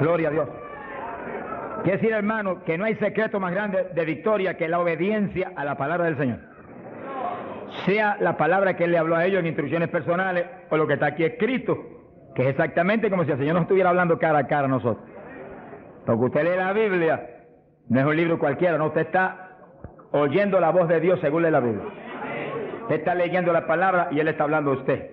Gloria a Dios. Quiere decir, hermano, que no hay secreto más grande de victoria que la obediencia a la palabra del Señor. Sea la palabra que Él le habló a ellos en instrucciones personales o lo que está aquí escrito, que es exactamente como si el Señor nos estuviera hablando cara a cara a nosotros. Porque usted lee la Biblia, no es un libro cualquiera, no, usted está oyendo la voz de Dios según lee la Biblia. Usted está leyendo la palabra y Él está hablando a usted.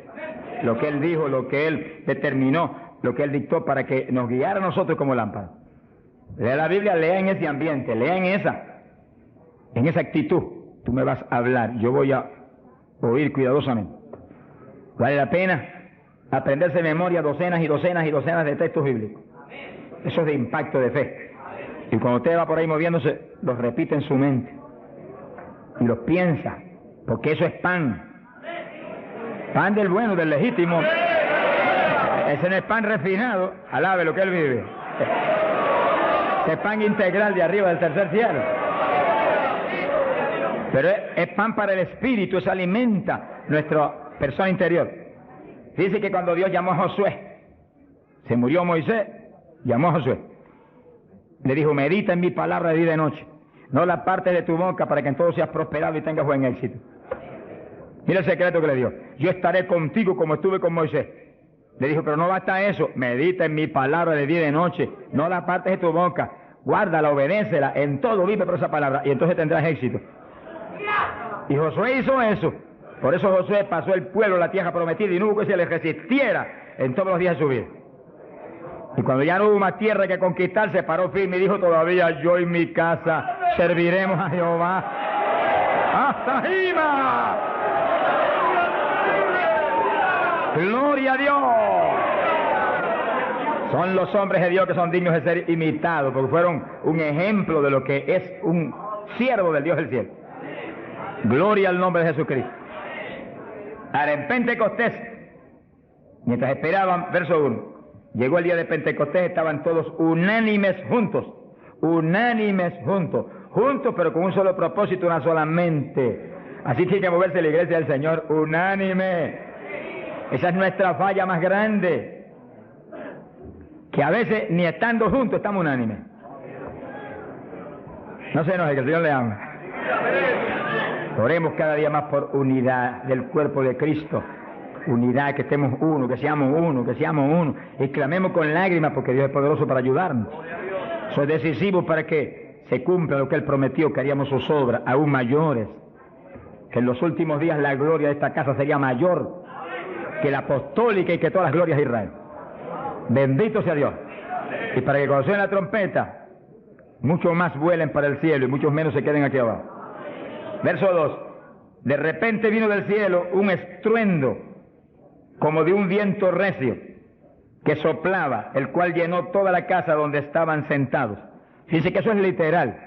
Lo que Él dijo, lo que Él determinó, lo que Él dictó para que nos guiara a nosotros como lámpara. Lea la Biblia, lea en ese ambiente, lea en esa actitud. Tú me vas a hablar, yo voy a oír cuidadosamente. Vale la pena aprenderse de memoria docenas y docenas y docenas de textos bíblicos. Eso es de impacto de fe. Y cuando usted va por ahí moviéndose, los repite en su mente. Y los piensa, porque eso es pan. Pan del bueno, del legítimo. Ese no es pan refinado, alabe lo que Él vive. Ese es pan integral de arriba del tercer cielo. Pero es pan para el espíritu, eso alimenta nuestra persona interior. Dice que cuando Dios llamó a Josué, se murió Moisés, llamó a Josué. Le dijo, medita en mi palabra de día y de noche. No la parte de tu boca para que en todo seas prosperado y tengas buen éxito. Mira el secreto que le dio. Yo estaré contigo como estuve con Moisés. Le dijo, pero no basta eso. Medita en mi palabra de día y de noche. No la partes de tu boca. Guárdala, obedécela. En todo vive por esa palabra. Y entonces tendrás éxito. Y Josué hizo eso. Por eso Josué pasó el pueblo a la tierra prometida y no hubo que se le resistiera en todos los días de su vida. Y cuando ya no hubo más tierra que conquistar, se paró firme y dijo, todavía yo y mi casa serviremos a Jehová. ¡Hasta arriba! ¡Gloria a Dios! Son los hombres de Dios que son dignos de ser imitados, porque fueron un ejemplo de lo que es un siervo del Dios del cielo. Gloria al nombre de Jesucristo. Ahora, en Pentecostés, mientras esperaban, verso 1, llegó el día de Pentecostés, estaban todos unánimes juntos, juntos pero con un solo propósito, una sola mente. Así tiene que moverse la iglesia del Señor, unánime. Esa es nuestra falla más grande, que a veces ni estando juntos estamos unánimes. No se enoje, que el Señor le ama. Oremos cada día más por unidad del cuerpo de Cristo. Unidad, que estemos uno, que seamos uno. Y clamemos con lágrimas porque Dios es poderoso para ayudarnos. Eso es decisivo para que se cumpla lo que Él prometió, que haríamos sus obras aún mayores. Que en los últimos días la gloria de esta casa sería mayor que la apostólica y que todas las glorias de Israel. Bendito sea Dios. Y para que cuando suene la trompeta, muchos más vuelen para el cielo y muchos menos se queden aquí abajo. Verso 2. De repente vino del cielo un estruendo como de un viento recio que soplaba, el cual llenó toda la casa donde estaban sentados. Dice que eso es literal.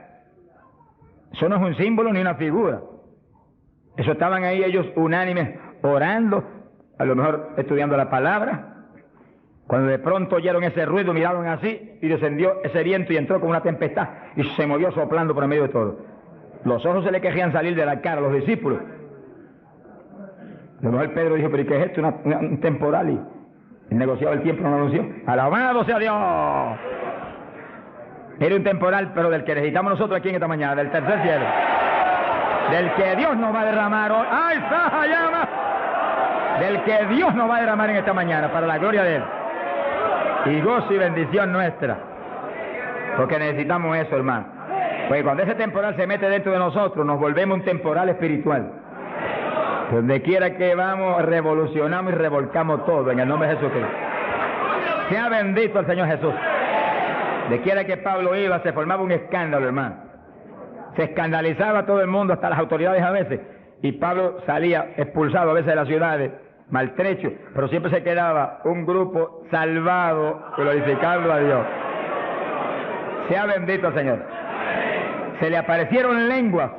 Eso no es un símbolo ni una figura. Eso estaban ahí ellos unánimes orando, a lo mejor estudiando la palabra. Cuando de pronto oyeron ese ruido, miraron así y descendió ese viento y entró como una tempestad y se movió soplando por el medio de todo. Los ojos se le querían salir de la cara a los discípulos. A lo mejor Pedro dijo, pero ¿qué es esto? Un temporal, y el negociado del tiempo no lo anunció. ¡Alabado sea Dios! Era un temporal, pero del que necesitamos nosotros aquí en esta mañana, del tercer cielo. Del que Dios nos va a derramar hoy. ¡Ay, Saja, llama! Del que Dios nos va a derramar en esta mañana, para la gloria de Él. Y gozo y bendición nuestra. Porque necesitamos eso, hermano. Porque cuando ese temporal se mete dentro de nosotros, nos volvemos un temporal espiritual. Donde quiera que vamos, revolucionamos y revolcamos todo en el nombre de Jesucristo. Sea bendito el Señor Jesús. De quiera que Pablo iba, se formaba un escándalo, hermano. Se escandalizaba todo el mundo, hasta las autoridades a veces. Y Pablo salía expulsado a veces de las ciudades, maltrecho, pero siempre se quedaba un grupo salvado, glorificando a Dios. Sea bendito el Señor. Se le aparecieron lenguas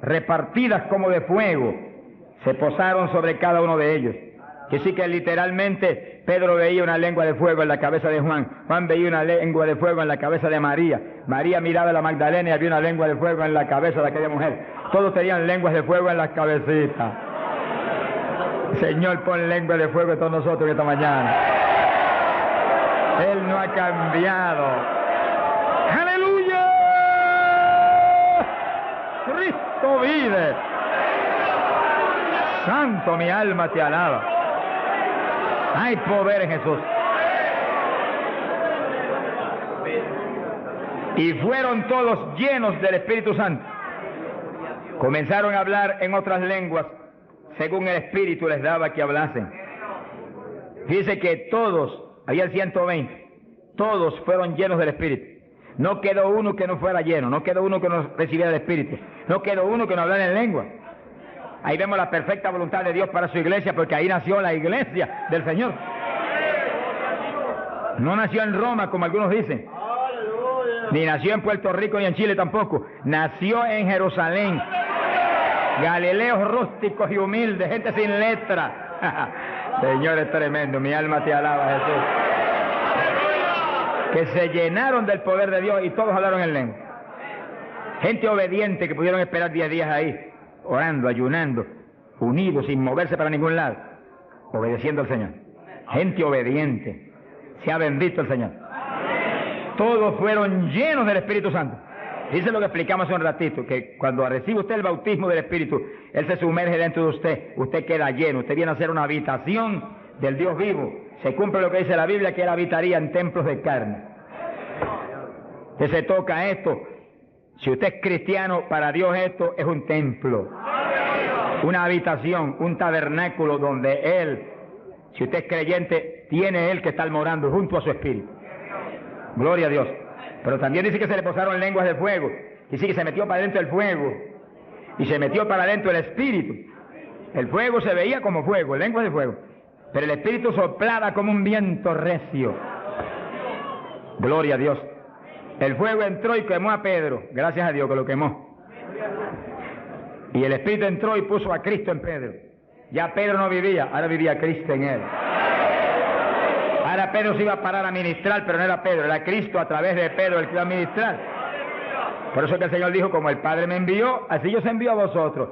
repartidas como de fuego, se posaron sobre cada uno de ellos. Que sí que literalmente Pedro veía una lengua de fuego en la cabeza de Juan, Juan veía una lengua de fuego en la cabeza de María, María miraba a la Magdalena y había una lengua de fuego en la cabeza de aquella mujer. Todos tenían lenguas de fuego en las cabecitas. Señor, pon lengua de fuego en todos nosotros esta mañana. Él no ha cambiado. ¡Aleluya! Cristo vive. Santo, mi alma te alaba. Hay poder en Jesús. Y fueron todos llenos del Espíritu Santo. Comenzaron a hablar en otras lenguas, según el Espíritu les daba que hablasen. Dice que todos, había 120, todos fueron llenos del Espíritu. No quedó uno que no fuera lleno, no quedó uno que no recibiera el Espíritu, no quedó uno que no hablara en lengua. Ahí vemos la perfecta voluntad de Dios para su iglesia, porque ahí nació la iglesia del Señor. No nació en Roma, como algunos dicen, ni nació en Puerto Rico, ni en Chile tampoco. Nació en Jerusalén. Galileos rústicos y humildes, gente sin letra. Señor, es tremendo, mi alma te alaba, Jesús. Que se llenaron del poder de Dios y todos hablaron en lengua. Gente obediente que pudieron esperar 10 días ahí, orando, ayunando, unidos, sin moverse para ningún lado, obedeciendo al Señor. Gente obediente. Sea bendito el Señor. Todos fueron llenos del Espíritu Santo. Dice lo que explicamos hace un ratito, que cuando recibe usted el bautismo del Espíritu, Él se sumerge dentro de usted, usted queda lleno, usted viene a ser una habitación del Dios vivo. Se cumple lo que dice la Biblia, que Él habitaría en templos de carne. Usted se toca esto. Si usted es cristiano, para Dios esto es un templo, una habitación, un tabernáculo donde Él, si usted es creyente, tiene Él que estar morando junto a su Espíritu. Gloria a Dios. Pero también dice que se le posaron lenguas de fuego. Dice que se metió para adentro el fuego y se metió para adentro el Espíritu. El fuego se veía como fuego, lenguas de fuego, pero el Espíritu soplaba como un viento recio. Gloria a Dios. El fuego entró y quemó a Pedro. Gracias a Dios que lo quemó. Y el Espíritu entró y puso a Cristo en Pedro. Ya Pedro no vivía, ahora vivía Cristo en él. Ahora Pedro se iba a parar a ministrar, pero no era Pedro, era Cristo a través de Pedro el que iba a ministrar. Por eso que el Señor dijo, como el Padre me envió, así yo os envío a vosotros.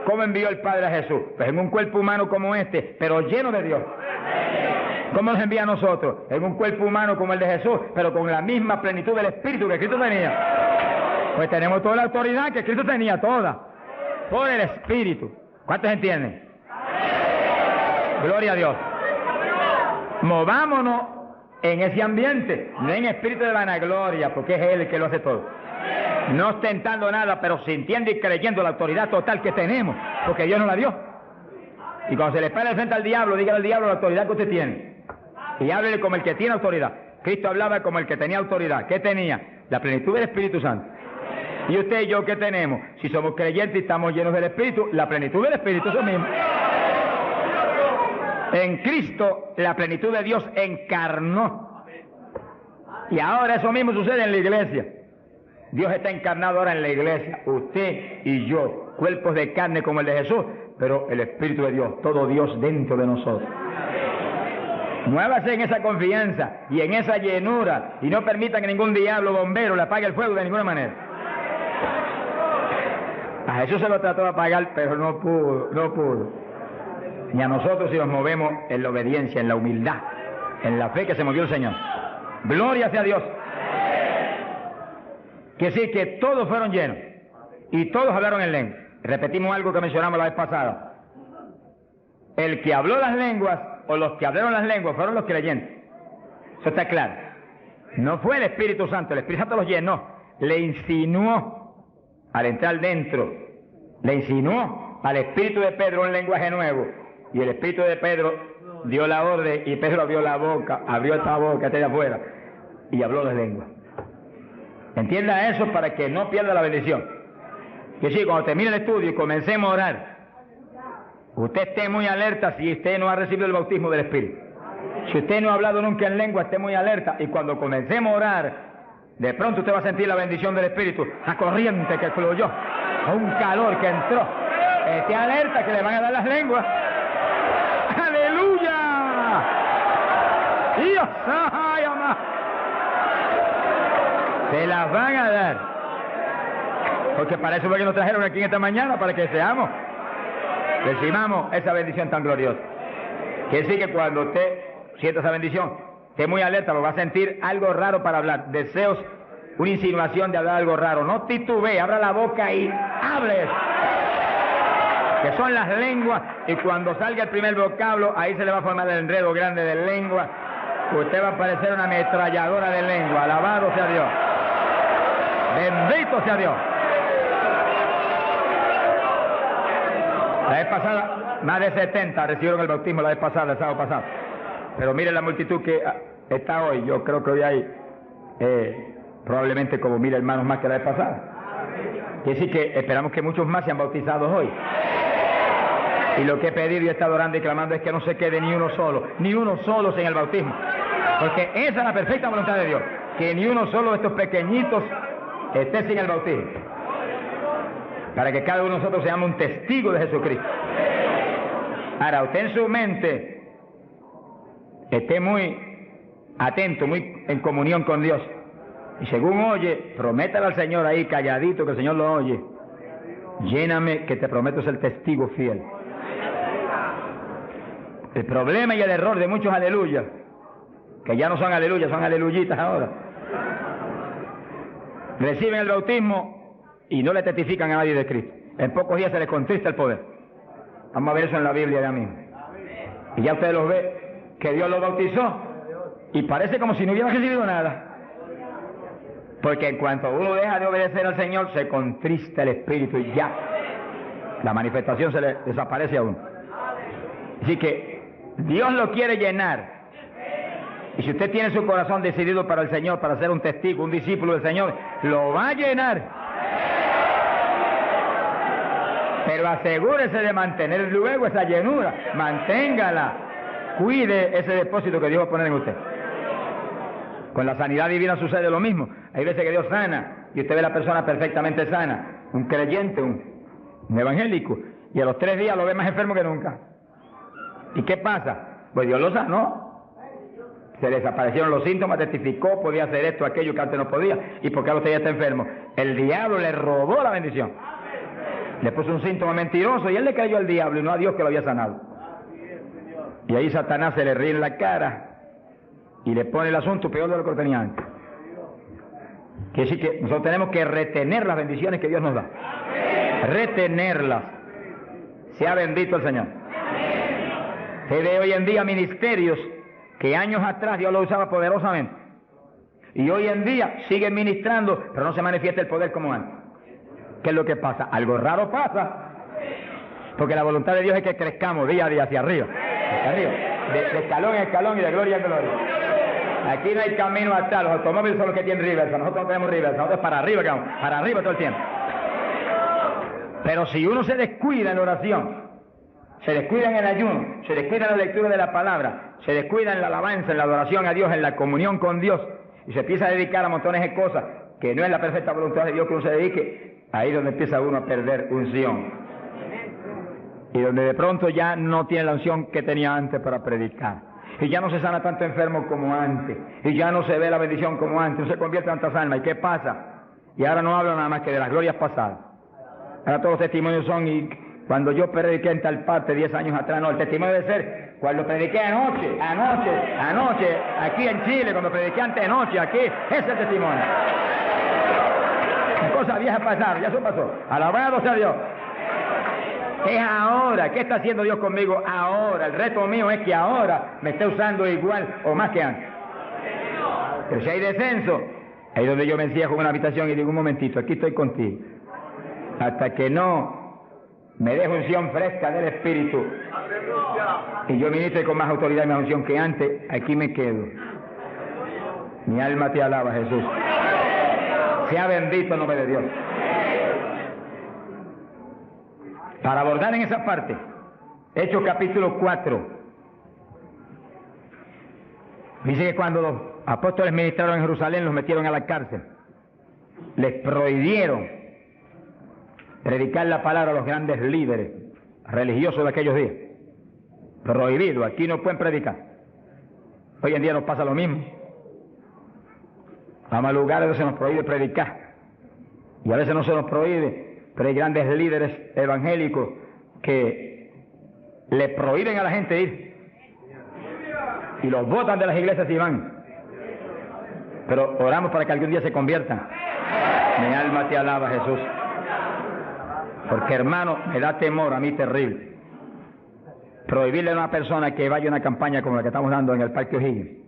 ¿Cómo envió el Padre a Jesús? Pues en un cuerpo humano como este, pero lleno de Dios. ¿Cómo nos envía a nosotros? En un cuerpo humano como el de Jesús, pero con la misma plenitud del Espíritu que Cristo tenía. Pues tenemos toda la autoridad que Cristo tenía, toda, por el Espíritu. ¿Cuántos entienden? Gloria a Dios. Movámonos en ese ambiente, no en espíritu de vanagloria, porque es Él el que lo hace todo. No ostentando nada, pero sintiendo y creyendo la autoridad total que tenemos, porque Dios nos la dio. Y cuando se le pare frente al diablo, dígale al diablo la autoridad que usted tiene. Y háblele como el que tiene autoridad. Cristo hablaba como el que tenía autoridad. ¿Qué tenía? La plenitud del Espíritu Santo. ¿Y usted y yo qué tenemos? Si somos creyentes y estamos llenos del Espíritu, la plenitud del Espíritu es lo mismo. En Cristo la plenitud de Dios encarnó. Y ahora eso mismo sucede en la iglesia. Dios está encarnado ahora en la iglesia. Usted y yo, cuerpos de carne como el de Jesús, pero el Espíritu de Dios, todo Dios dentro de nosotros. Muévase en esa confianza y en esa llenura y no permita que ningún diablo bombero le apague el fuego de ninguna manera. A Jesús se lo trató de apagar, pero no pudo. Ni a nosotros si nos movemos en la obediencia, en la humildad, en la fe que se movió el Señor. Gloria sea a Dios. Que sí, que todos fueron llenos y todos hablaron en lengua. Repetimos algo que mencionamos la vez pasada. El que habló las lenguas o los que hablaron las lenguas fueron los creyentes. Eso está claro. No fue el Espíritu Santo, el Espíritu Santo los llenó, le insinuó al entrar dentro, le insinuó al Espíritu de Pedro un lenguaje nuevo. Y el Espíritu de Pedro dio la orden y Pedro abrió la boca, abrió esta boca, esta de afuera, y habló de lengua. Entienda eso para que no pierda la bendición. Que sí, cuando termine el estudio y comencemos a orar, usted esté muy alerta si usted no ha recibido el bautismo del Espíritu. Si usted no ha hablado nunca en lengua, esté muy alerta. Y cuando comencemos a orar, de pronto usted va a sentir la bendición del Espíritu, la corriente que fluyó, un calor que entró. Esté alerta que le van a dar las lenguas. ¡Aleluya! ¡Dios! ¡Ay, amá! Se las van a dar. Porque para eso fue que nos trajeron aquí en esta mañana, para que seamos, recibamos esa bendición tan gloriosa. Que sí, que cuando usted sienta esa bendición, esté muy alerta, lo va a sentir algo raro para hablar, deseos, una insinuación de hablar algo raro. No titubee, abra la boca y hable. Que son las lenguas, y cuando salga el primer vocablo, ahí se le va a formar el enredo grande de lengua. Usted va a parecer una ametralladora de lengua. Alabado sea Dios. Bendito sea Dios. La vez pasada, más de 70 recibieron el bautismo la vez pasada, el sábado pasado. Pero miren la multitud que está hoy. Yo creo que hoy hay probablemente como 1000 hermanos más que la vez pasada. Quiere decir que esperamos que muchos más sean bautizados hoy. Y lo que he pedido y he estado orando y clamando es que no se quede ni uno solo sin el bautismo. Porque esa es la perfecta voluntad de Dios, que ni uno solo de estos pequeñitos esté sin el bautismo. Para que cada uno de nosotros seamos un testigo de Jesucristo. Ahora, usted en su mente esté muy atento, muy en comunión con Dios. Y según oye, prométale al Señor ahí calladito que el Señor lo oye. Lléname que te prometo ser testigo fiel. El problema y el error de muchos aleluyas, que ya no son aleluyas, son aleluyitas ahora, reciben el bautismo y no le testifican a nadie de Cristo. En pocos días se les contrista el poder. Vamos a ver eso en la Biblia ya mismo. Y ya usted los ve, que Dios los bautizó, y parece como si no hubiera recibido nada. Porque en cuanto uno deja de obedecer al Señor, se contrista el Espíritu y ya la manifestación se le desaparece a uno. Así que Dios lo quiere llenar. Y si usted tiene su corazón decidido para el Señor, para ser un testigo, un discípulo del Señor, lo va a llenar. Pero asegúrese de mantener luego esa llenura. Manténgala. Cuide ese depósito que Dios va a poner en usted. Con la sanidad divina sucede lo mismo. Hay veces que Dios sana y usted ve a la persona perfectamente sana, un creyente, un evangélico, y a los 3 días lo ve más enfermo que nunca. ¿Y qué pasa? Pues Dios lo sanó. Se le desaparecieron los síntomas, testificó, podía hacer esto, aquello que antes no podía. ¿Y por qué ahora usted ya está enfermo? El diablo le robó la bendición. Le puso un síntoma mentiroso y él le creyó al diablo y no a Dios que lo había sanado. Y ahí Satanás se le ríe en la cara y le pone el asunto peor de lo que lo tenía antes. Quiere decir que nosotros tenemos que retener las bendiciones que Dios nos da. Retenerlas. Sea bendito el Señor. Se ve hoy en día ministerios que años atrás Dios lo usaba poderosamente. Y hoy en día siguen ministrando, pero no se manifiesta el poder como antes. ¿Qué es lo que pasa? Algo raro pasa. Porque la voluntad de Dios es que crezcamos día a día hacia arriba. Hacia arriba. De escalón en escalón y de gloria en gloria. Aquí no hay camino atrás. Los automóviles son los que tienen reversa. Nosotros no tenemos reversa. Nosotros para arriba, para arriba todo el tiempo. Pero si uno se descuida en la oración, se descuida en el ayuno, se descuida en la lectura de la palabra, se descuida en la alabanza, en la adoración a Dios, en la comunión con Dios, y se empieza a dedicar a montones de cosas que no es la perfecta voluntad de Dios que uno se dedique, ahí es donde empieza uno a perder unción. Y donde de pronto ya no tiene la unción que tenía antes para predicar. Y ya no se sana tanto enfermo como antes. Y ya no se ve la bendición como antes. No se convierte en tantas almas. ¿Y qué pasa? Y ahora no hablo nada más que de las glorias pasadas. Ahora todos los testimonios son, y cuando yo prediqué en tal parte 10 años atrás, no, el testimonio debe ser cuando prediqué anoche, aquí en Chile, cuando prediqué antenoche, aquí, ese es el testimonio. Cosas viejas pasaron, ya eso pasó. Alabado sea Dios. Es ahora. ¿Qué está haciendo Dios conmigo ahora? El reto mío es que ahora me esté usando igual o más que antes. Pero si hay descenso, ahí donde yo me encierro en una habitación y digo, un momentito, aquí estoy contigo. Hasta que no me deje unción fresca del Espíritu y yo ministre con más autoridad y más unción que antes, aquí me quedo. Mi alma te alaba, Jesús. Sea bendito el nombre de Dios. Para abordar en esa parte, Hechos capítulo 4, dice que cuando los apóstoles ministraron en Jerusalén, los metieron a la cárcel, les prohibieron predicar la palabra a los grandes líderes religiosos de aquellos días. Prohibido, aquí no pueden predicar. Hoy en día nos pasa lo mismo. Vamos a lugares donde se nos prohíbe predicar, y a veces no se nos prohíbe, pero hay grandes líderes evangélicos que le prohíben a la gente ir. y los botan de las iglesias y van. Pero oramos para que algún día se conviertan. Mi alma te alaba, Jesús. Porque, hermano, me da temor a mí terrible prohibirle a una persona que vaya a una campaña como la que estamos dando en el Parque O'Higgins.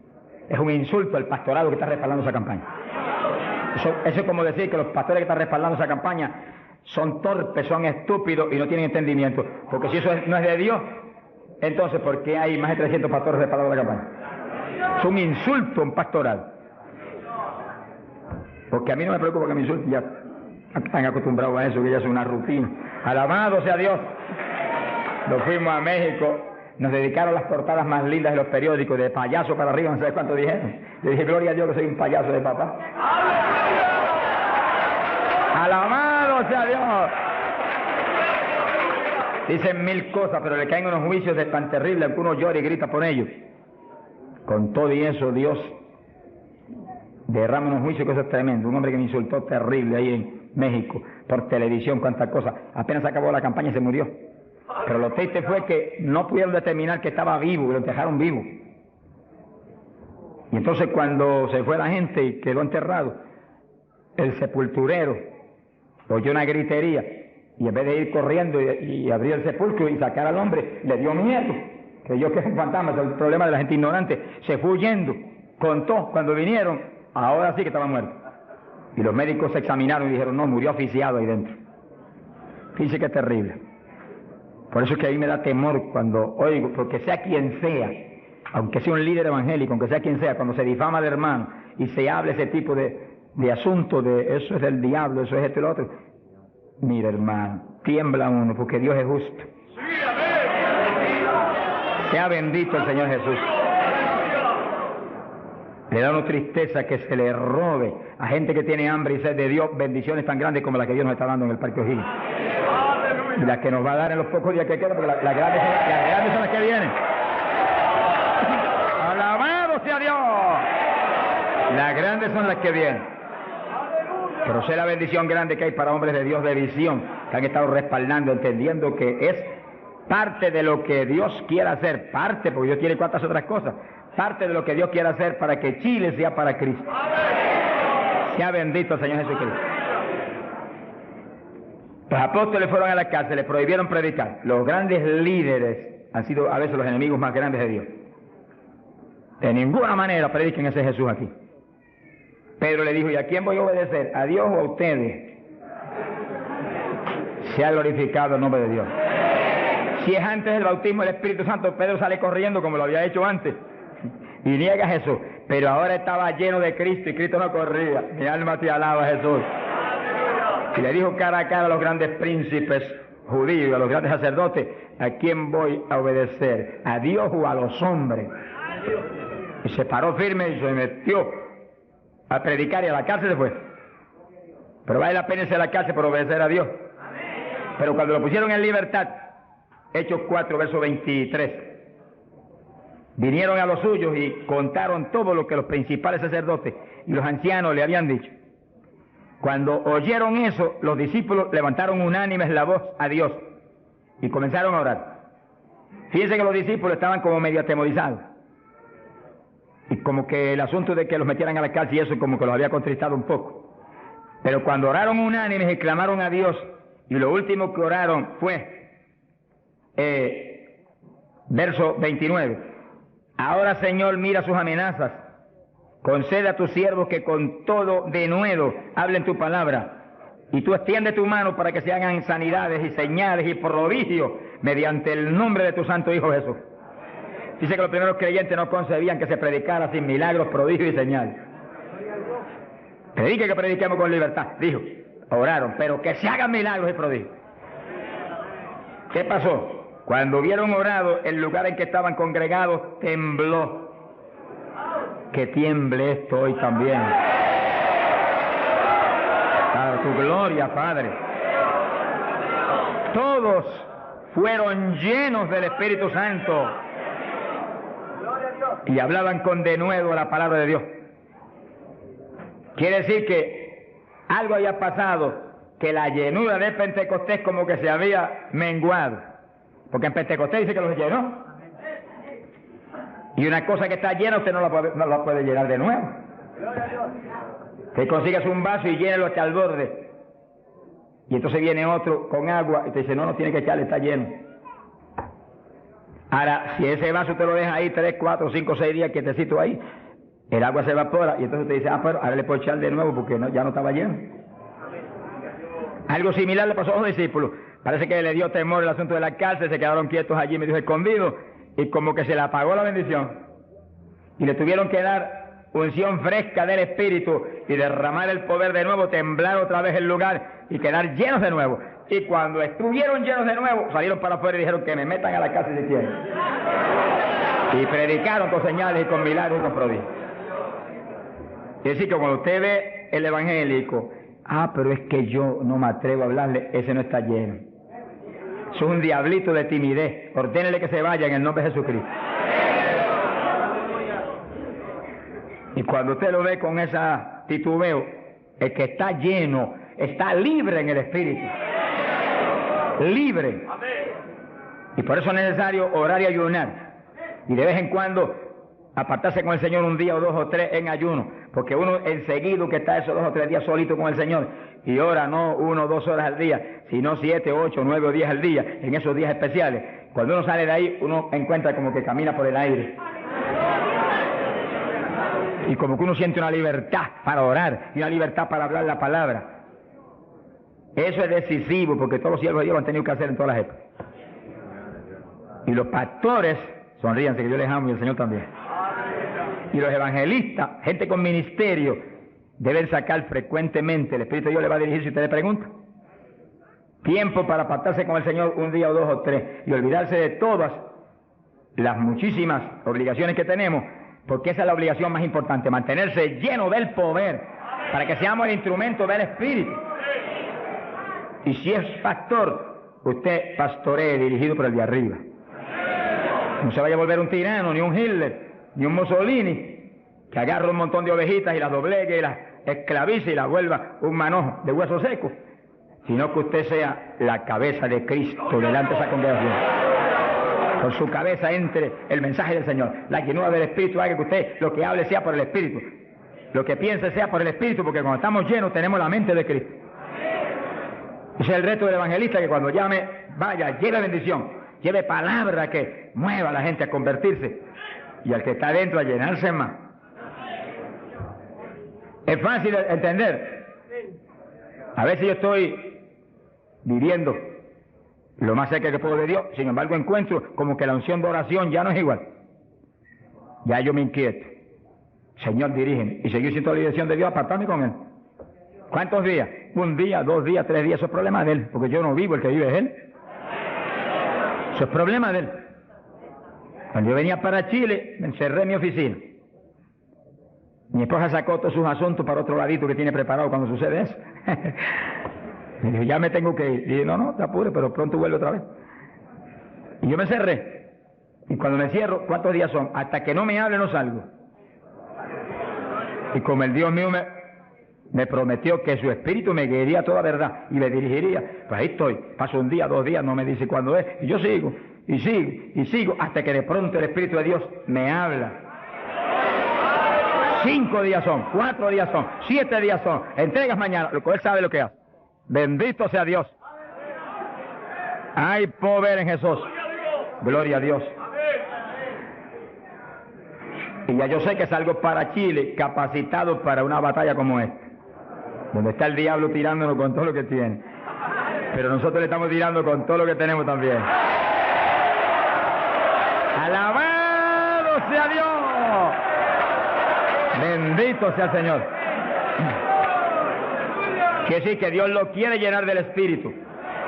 Es un insulto al pastorado que está respaldando esa campaña. Eso es como decir que los pastores que están respaldando esa campaña son torpes, son estúpidos y no tienen entendimiento. Porque si eso no es de Dios, entonces ¿por qué hay más de 300 pastores respaldando la campaña? Es un insulto a un pastoral. Porque a mí no me preocupa que me insulten, ya están acostumbrados a eso, que ya es una rutina. Alabado sea Dios. Nos fuimos a México, nos dedicaron las portadas más lindas de los periódicos, de payaso para arriba, no sé cuánto dijeron. Yo dije, gloria a Dios que soy un payaso de papá. Alabado sea Dios. Dicen mil cosas, pero le caen unos juicios de tan terribles que uno llora y grita por ellos. Con todo y eso, Dios derrama unos juicios que eso es tremendo. Un hombre que me insultó terrible ahí en México, por televisión, cuántas cosas. Apenas acabó la campaña y se murió. Pero lo triste fue que no pudieron determinar que estaba vivo, y lo enterraron vivo. Y entonces cuando se fue la gente y quedó enterrado, el sepulturero oyó una gritería, y en vez de ir corriendo y abrir el sepulcro y sacar al hombre, le dio miedo, creyó que es un fantasma. Es el problema de la gente ignorante. Se fue huyendo, contó, cuando vinieron, ahora sí que estaba muerto. Y los médicos se examinaron y dijeron, no, murió asfixiado ahí dentro. Fíjese que es terrible. Por eso es que a mí me da temor cuando oigo, porque sea quien sea, aunque sea un líder evangélico, aunque sea quien sea, cuando se difama al hermano y se hable ese tipo de asuntos, de eso es del diablo, eso es esto y lo otro. Mira, hermano, tiembla uno, porque Dios es justo. Sea bendito el Señor Jesús. Le da una tristeza que se le robe a gente que tiene hambre y sed de Dios bendiciones tan grandes como las que Dios nos está dando en el Parque O'Higgins. Y las que nos va a dar en los pocos días que quedan, porque las grandes son las que vienen. ¡Alabado sea Dios! Las grandes son las que vienen. Pero sé la bendición grande que hay para hombres de Dios de visión, que han estado respaldando, entendiendo que es parte de lo que Dios quiere hacer, parte, porque Dios tiene cuantas otras cosas, parte de lo que Dios quiere hacer para que Chile sea para Cristo. Sea bendito el Señor Jesucristo. Los apóstoles fueron a la cárcel, les prohibieron predicar. Los grandes líderes han sido a veces los enemigos más grandes de Dios. De ninguna manera prediquen ese Jesús aquí. Pedro le dijo, ¿y a quién voy a obedecer? ¿A Dios o a ustedes? Se ha glorificado el nombre de Dios. Si es antes del bautismo del Espíritu Santo, Pedro sale corriendo como lo había hecho antes y niega a Jesús. Pero ahora estaba lleno de Cristo y Cristo no corría. Mi alma te alaba, Jesús. Y le dijo cara a cara a los grandes príncipes judíos y a los grandes sacerdotes, ¿a quién voy a obedecer? ¿A Dios o a los hombres? Y se paró firme y se metió a predicar y a la cárcel se fue. Pero vale la pena irse a la cárcel por obedecer a Dios. Pero cuando lo pusieron en libertad, Hechos 4, verso 23, vinieron a los suyos y contaron todo lo que los principales sacerdotes y los ancianos le habían dicho. Cuando oyeron eso, los discípulos levantaron unánimes la voz a Dios y comenzaron a orar. Fíjense que los discípulos estaban como medio atemorizados. Y como que el asunto de que los metieran a la cárcel y eso como que los había contristado un poco. Pero cuando oraron unánimes y clamaron a Dios, y lo último que oraron fue, verso 29, ahora Señor mira sus amenazas, concede a tus siervos que con todo denuedo hablen tu palabra, y tú extiende tu mano para que se hagan sanidades y señales y prodigios mediante el nombre de tu santo Hijo Jesús. Dice que los primeros creyentes no concebían que se predicara sin milagros, prodigios y señales. Predique que prediquemos con libertad, dijo. Oraron, pero que se hagan milagros y prodigios. ¿Qué pasó? Cuando hubieron orado, el lugar en que estaban congregados tembló. Que tiemble esto hoy también. Para tu gloria, Padre. Todos fueron llenos del Espíritu Santo y hablaban con denuedo la palabra de Dios. Quiere decir que algo había pasado, que la llenura de Pentecostés como que se había menguado. Porque en Pentecostés dice que los llenó. Y una cosa que está llena usted no la puede llenar de nuevo. Usted consigue un vaso y llénelo hasta el borde. Y entonces viene otro con agua y te dice, no tiene que echarle, está lleno. Ahora, si ese vaso te lo deja ahí 3, 4, 5, 6 días quietecito ahí, el agua se evapora y entonces te dice, pero ahora le puedo echar de nuevo porque ya no estaba lleno. Algo similar le pasó a los discípulos. Parece que le dio temor el asunto de la cárcel, se quedaron quietos allí, medio escondidos, y como que se le apagó la bendición. Y le tuvieron que dar unción fresca del Espíritu y derramar el poder de nuevo, temblar otra vez el lugar y quedar llenos de nuevo. Y cuando estuvieron llenos de nuevo, salieron para afuera y dijeron que me metan a la cárcel si quieren. Y predicaron con señales y con milagros y con prodigios. Es decir, que cuando usted ve el evangélico, pero es que yo no me atrevo a hablarle, ese no está lleno. Es un diablito de timidez. Ordénele que se vaya en el nombre de Jesucristo. Y cuando usted lo ve con esa titubeo, el que está lleno, está libre en el Espíritu. Libre. Y por eso es necesario orar y ayunar. Y de vez en cuando apartarse con el Señor un día o 2 o 3 en ayuno. Porque uno enseguida que está esos 2 o 3 días solito con el Señor y ora no 1 o 2 horas al día, sino 7, 8, 9 o 10 al día, en esos días especiales. Cuando uno sale de ahí, uno encuentra como que camina por el aire. Y como que uno siente una libertad para orar y una libertad para hablar la palabra. Eso es decisivo porque todos los siervos de Dios lo han tenido que hacer en todas las épocas. Y los pastores, sonríanse que yo les amo y el Señor también. Y los evangelistas, gente con ministerio, deben sacar frecuentemente, el Espíritu de Dios le va a dirigir si usted le pregunta. Tiempo para apartarse con el Señor un día o 2 o 3 y olvidarse de todas las muchísimas obligaciones que tenemos, porque esa es la obligación más importante, mantenerse lleno del poder, para que seamos el instrumento del Espíritu. Y si es pastor, usted pastoree dirigido por el de arriba. No se vaya a volver un tirano, ni un Hitler, ni un Mussolini, que agarre un montón de ovejitas y las doblegue y las esclavice y las vuelva un manojo de huesos secos, sino que usted sea la cabeza de Cristo delante de esa congregación. Por su cabeza entre el mensaje del Señor. La llenura del Espíritu haga que usted lo que hable sea por el Espíritu, lo que piense sea por el Espíritu, porque cuando estamos llenos tenemos la mente de Cristo. Ese es el reto del evangelista, que cuando llame, vaya, lleve bendición, lleve palabra que mueva a la gente a convertirse y al que está adentro a llenarse más. Es fácil de entender. A veces yo estoy viviendo lo más cerca que puedo de Dios, sin embargo encuentro como que la unción de oración ya no es igual. Ya yo me inquieto. Señor, dirígeme. Y seguir siendo la dirección de Dios, apartarme con Él. ¿Cuántos días? 1 día, 2 días, 3 días. Eso es problema de Él, porque yo no vivo, el que vive es Él. Eso es problema de Él. Cuando yo venía para Chile, me encerré en mi oficina. Mi esposa sacó todos sus asuntos para otro ladito que tiene preparado cuando sucede eso. Me dijo, ya me tengo que ir. Y dije, no, te apures, pero pronto vuelve otra vez. Y yo me cerré. Y cuando me cierro, ¿cuántos días son? Hasta que no me hable, no salgo. Y como el Dios mío me prometió que su espíritu me guiaría a toda verdad y me dirigiría, pues ahí estoy. Paso 1 día, 2 días, no me dice cuándo es. Y yo sigo, y sigo, y sigo, hasta que de pronto el Espíritu de Dios me habla. 5 días son, 4 días son, 7 días son. Entregas mañana, lo que Él sabe lo que hace. Bendito sea Dios. Hay poder en Jesús. Gloria a Dios. Y ya yo sé que salgo para Chile capacitado para una batalla como esta, donde está el diablo tirándonos con todo lo que tiene, pero nosotros le estamos tirando con todo lo que tenemos también. ¡Alabado sea Dios! Bendito sea el Señor. Quiere decir que Dios lo quiere llenar del Espíritu.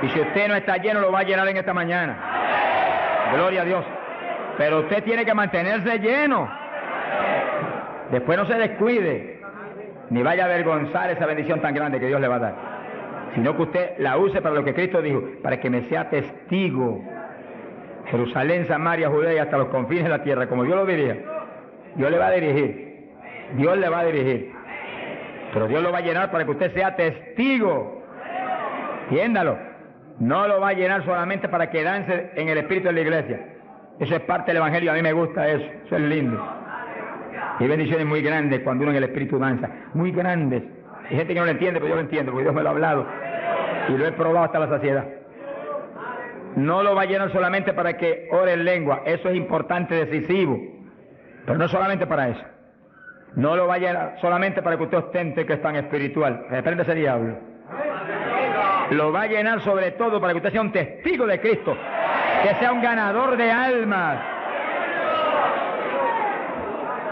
Y si usted no está lleno, lo va a llenar en esta mañana. Gloria a Dios. Pero usted tiene que mantenerse lleno. Después no se descuide, ni vaya a avergonzar esa bendición tan grande que Dios le va a dar. Sino que usted la use para lo que Cristo dijo, para que me sea testigo. Jerusalén, Samaria, Judea y hasta los confines de la tierra, como Dios lo dirige. Dios le va a dirigir. Dios le va a dirigir. Pero Dios lo va a llenar para que usted sea testigo. Entiéndalo. No lo va a llenar solamente para quedarse en el espíritu de la iglesia. Eso es parte del Evangelio, a mí me gusta eso, eso es lindo. Y hay bendiciones muy grandes cuando uno en el Espíritu danza, muy grandes. Hay gente que no lo entiende, pero yo lo entiendo, porque Dios me lo ha hablado y lo he probado hasta la saciedad. No lo va a llenar solamente para que ore en lengua, eso es importante, decisivo, pero no solamente para eso. No lo va a llenar solamente para que usted ostente que es tan espiritual. Reprende ese diablo. Lo va a llenar sobre todo para que usted sea un testigo de Cristo, que sea un ganador de almas.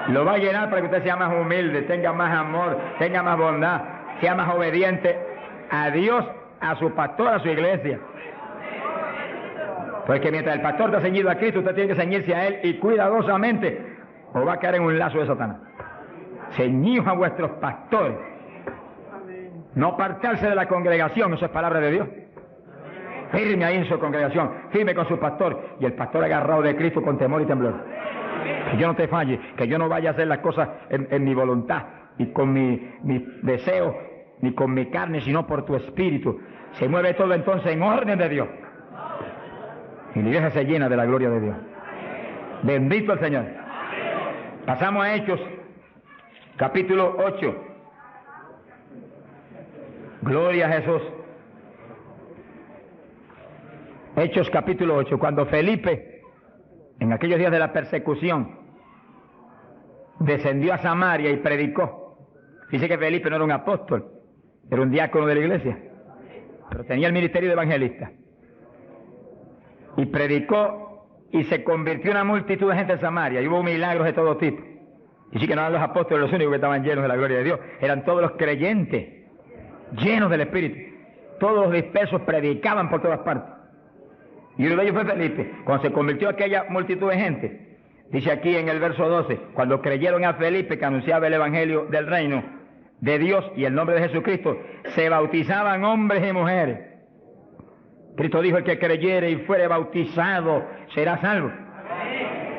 Lo va a llenar para que usted sea más humilde, tenga más amor, tenga más bondad, sea más obediente a Dios, a su pastor, a su iglesia. Porque mientras el pastor está ceñido a Cristo, usted tiene que ceñirse a Él y cuidadosamente, o va a caer en un lazo de Satanás. Ceñidos a vuestros pastores. No apartarse de la congregación, eso es palabra de Dios. Firme ahí en su congregación, firme con su pastor, y el pastor agarrado de Cristo con temor y temblor. Que yo no te falle, que yo no vaya a hacer las cosas en mi voluntad y con mi deseo, ni con mi carne, sino por tu espíritu. Se mueve todo entonces en orden de Dios. Y la iglesia se llena de la gloria de Dios. Bendito el Señor. Pasamos a Hechos, capítulo 8. Gloria a Jesús. Hechos capítulo 8. Cuando Felipe, en aquellos días de la persecución, descendió a Samaria y predicó. Dice que Felipe no era un apóstol, era un diácono de la iglesia, pero tenía el ministerio de evangelista. Y predicó y se convirtió una multitud de gente en Samaria, y hubo milagros de todo tipo. Y sí que no eran los apóstoles los únicos que estaban llenos de la gloria de Dios, eran todos los creyentes, llenos del Espíritu. Todos los dispersos predicaban por todas partes. Y uno de ellos fue Felipe. Cuando se convirtió aquella multitud de gente, dice aquí en el verso 12, cuando creyeron a Felipe que anunciaba el Evangelio del reino de Dios y el nombre de Jesucristo, se bautizaban hombres y mujeres. Cristo dijo, el que creyere y fuere bautizado será salvo.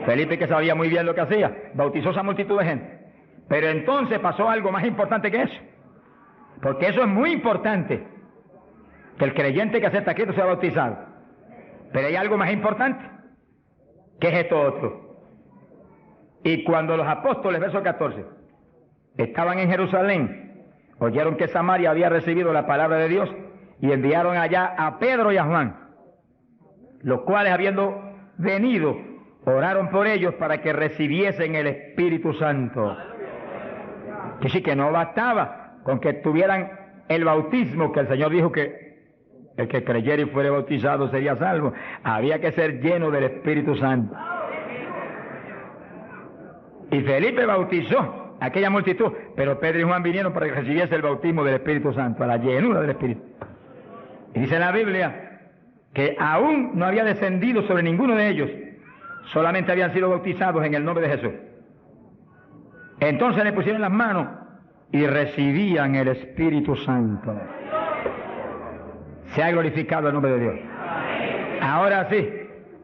Felipe, que sabía muy bien lo que hacía, bautizó esa multitud de gente. Pero entonces pasó algo más importante que eso, porque eso es muy importante, que el creyente que acepta a Cristo sea bautizado. Pero hay algo más importante, que es esto otro. Y cuando los apóstoles, verso 14, estaban en Jerusalén, oyeron que Samaria había recibido la palabra de Dios, y enviaron allá a Pedro y a Juan, los cuales, habiendo venido, oraron por ellos para que recibiesen el Espíritu Santo. Que sí, que no bastaba con que tuvieran el bautismo, que el Señor dijo que el que creyera y fuere bautizado sería salvo. Había que ser lleno del Espíritu Santo. Y Felipe bautizó a aquella multitud, pero Pedro y Juan vinieron para que recibiese el bautismo del Espíritu Santo, a la llenura del Espíritu. Y dice la Biblia que aún no había descendido sobre ninguno de ellos, solamente habían sido bautizados en el nombre de Jesús. Entonces le pusieron las manos y recibían el Espíritu Santo. Se ha glorificado el nombre de Dios. Ahora sí,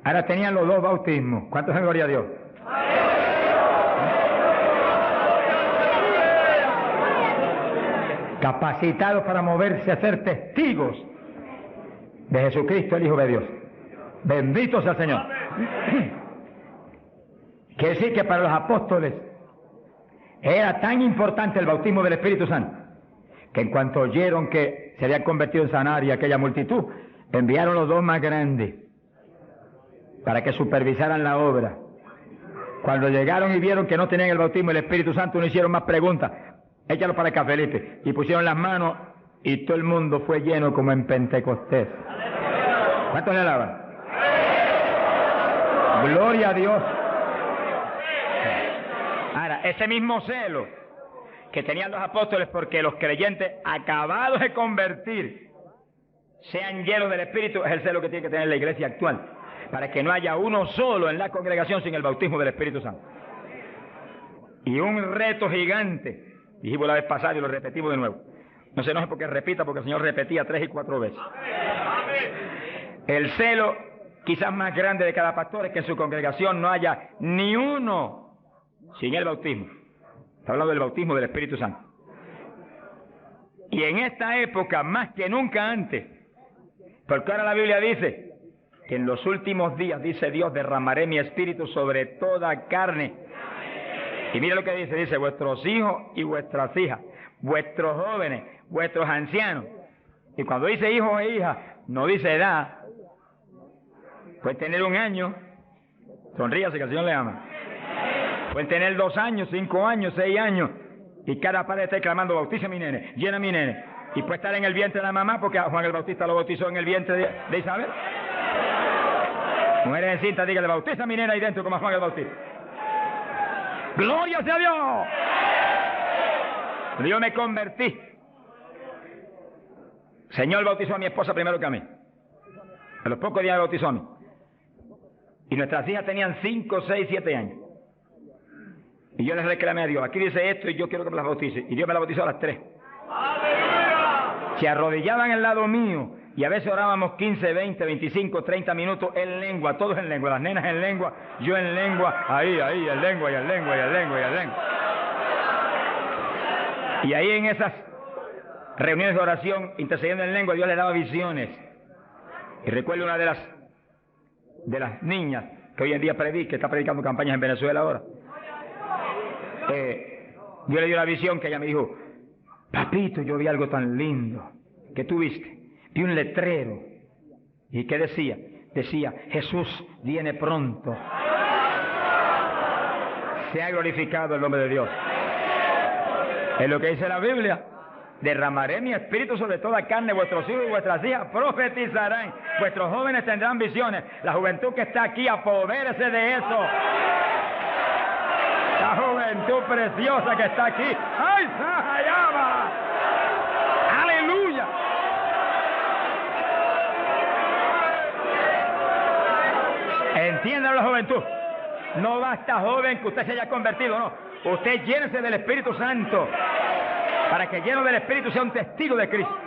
ahora tenían los dos bautismos. ¿Cuántos en gloria a Dios? Capacitados para moverse a ser testigos de Jesucristo, el Hijo de Dios. Bendito sea el Señor. Quiere decir que para los apóstoles era tan importante el bautismo del Espíritu Santo, que en cuanto oyeron que se había convertido en Samaria aquella multitud, enviaron los dos más grandes para que supervisaran la obra. Cuando llegaron y vieron que no tenían el bautismo del Espíritu Santo, no hicieron más preguntas. Échalo para acá, Felipe. Y pusieron las manos y todo el mundo fue lleno como en Pentecostés. ¿Cuántos le alaban? Gloria a Dios. Ahora, ese mismo celo que tenían los apóstoles porque los creyentes acabados de convertir sean llenos del Espíritu, es el celo que tiene que tener la iglesia actual, para que no haya uno solo en la congregación sin el bautismo del Espíritu Santo. Y un reto gigante, dijimos la vez pasada y lo repetimos de nuevo. No se enoje porque repita, porque el Señor repetía 3 y 4 veces. El celo quizás más grande de cada pastor es que en su congregación no haya ni uno sin el bautismo. Está hablando del bautismo del Espíritu Santo. Y en esta época, más que nunca antes, porque ahora la Biblia dice que en los últimos días, dice Dios, derramaré mi espíritu sobre toda carne. Y mira lo que dice, vuestros hijos y vuestras hijas, vuestros jóvenes, vuestros ancianos. Y cuando dice hijos e hijas, no dice edad. Pueden tener 1 año, sonríase que el Señor le ama. Pueden tener 2 años, 5 años, 6 años, y cada padre está clamando, bautiza a mi nene, llena a mi nene. Y puede estar en el vientre de la mamá, porque a Juan el Bautista lo bautizó en el vientre de Isabel. Mujeres en cinta, dígale, bautiza a mi nena ahí dentro como a Juan el Bautista. ¡Gloria sea a Dios! Yo me convertí. El Señor bautizó a mi esposa primero que a mí. A los pocos días me bautizó a mí. Y nuestras hijas tenían 5, 6, 7 años. Y yo les reclamé a Dios, aquí dice esto y yo quiero que me las bautice. Y Dios me las bautizó a las 3. Se arrodillaban al lado mío y a veces orábamos 15, 20, 25, 30 minutos en lengua, todos en lengua, las nenas en lengua, yo en lengua, ahí, en lengua, y en lengua, y en lengua, y en lengua. Y ahí en esas reuniones de oración, intercediendo en lengua, Dios le daba visiones. Y recuerdo una de las niñas que hoy en día está predicando campañas en Venezuela ahora. Dios le dio la visión que ella me dijo, papito, yo vi algo tan lindo. ¿Qué tú viste? Vi un letrero. ¿Y qué decía? Decía, Jesús viene pronto. Se ha glorificado el nombre de Dios. Es lo que dice la Biblia. Derramaré mi espíritu sobre toda carne, vuestros hijos y vuestras hijas profetizarán, vuestros jóvenes tendrán visiones. La juventud que está aquí, apodérese de eso. La juventud preciosa que está aquí. ¡Ay, Sahayama! ¡Aleluya! Entiendan la juventud. No basta, joven, que usted se haya convertido, no. Usted llénese del Espíritu Santo para que lleno del Espíritu sea un testigo de Cristo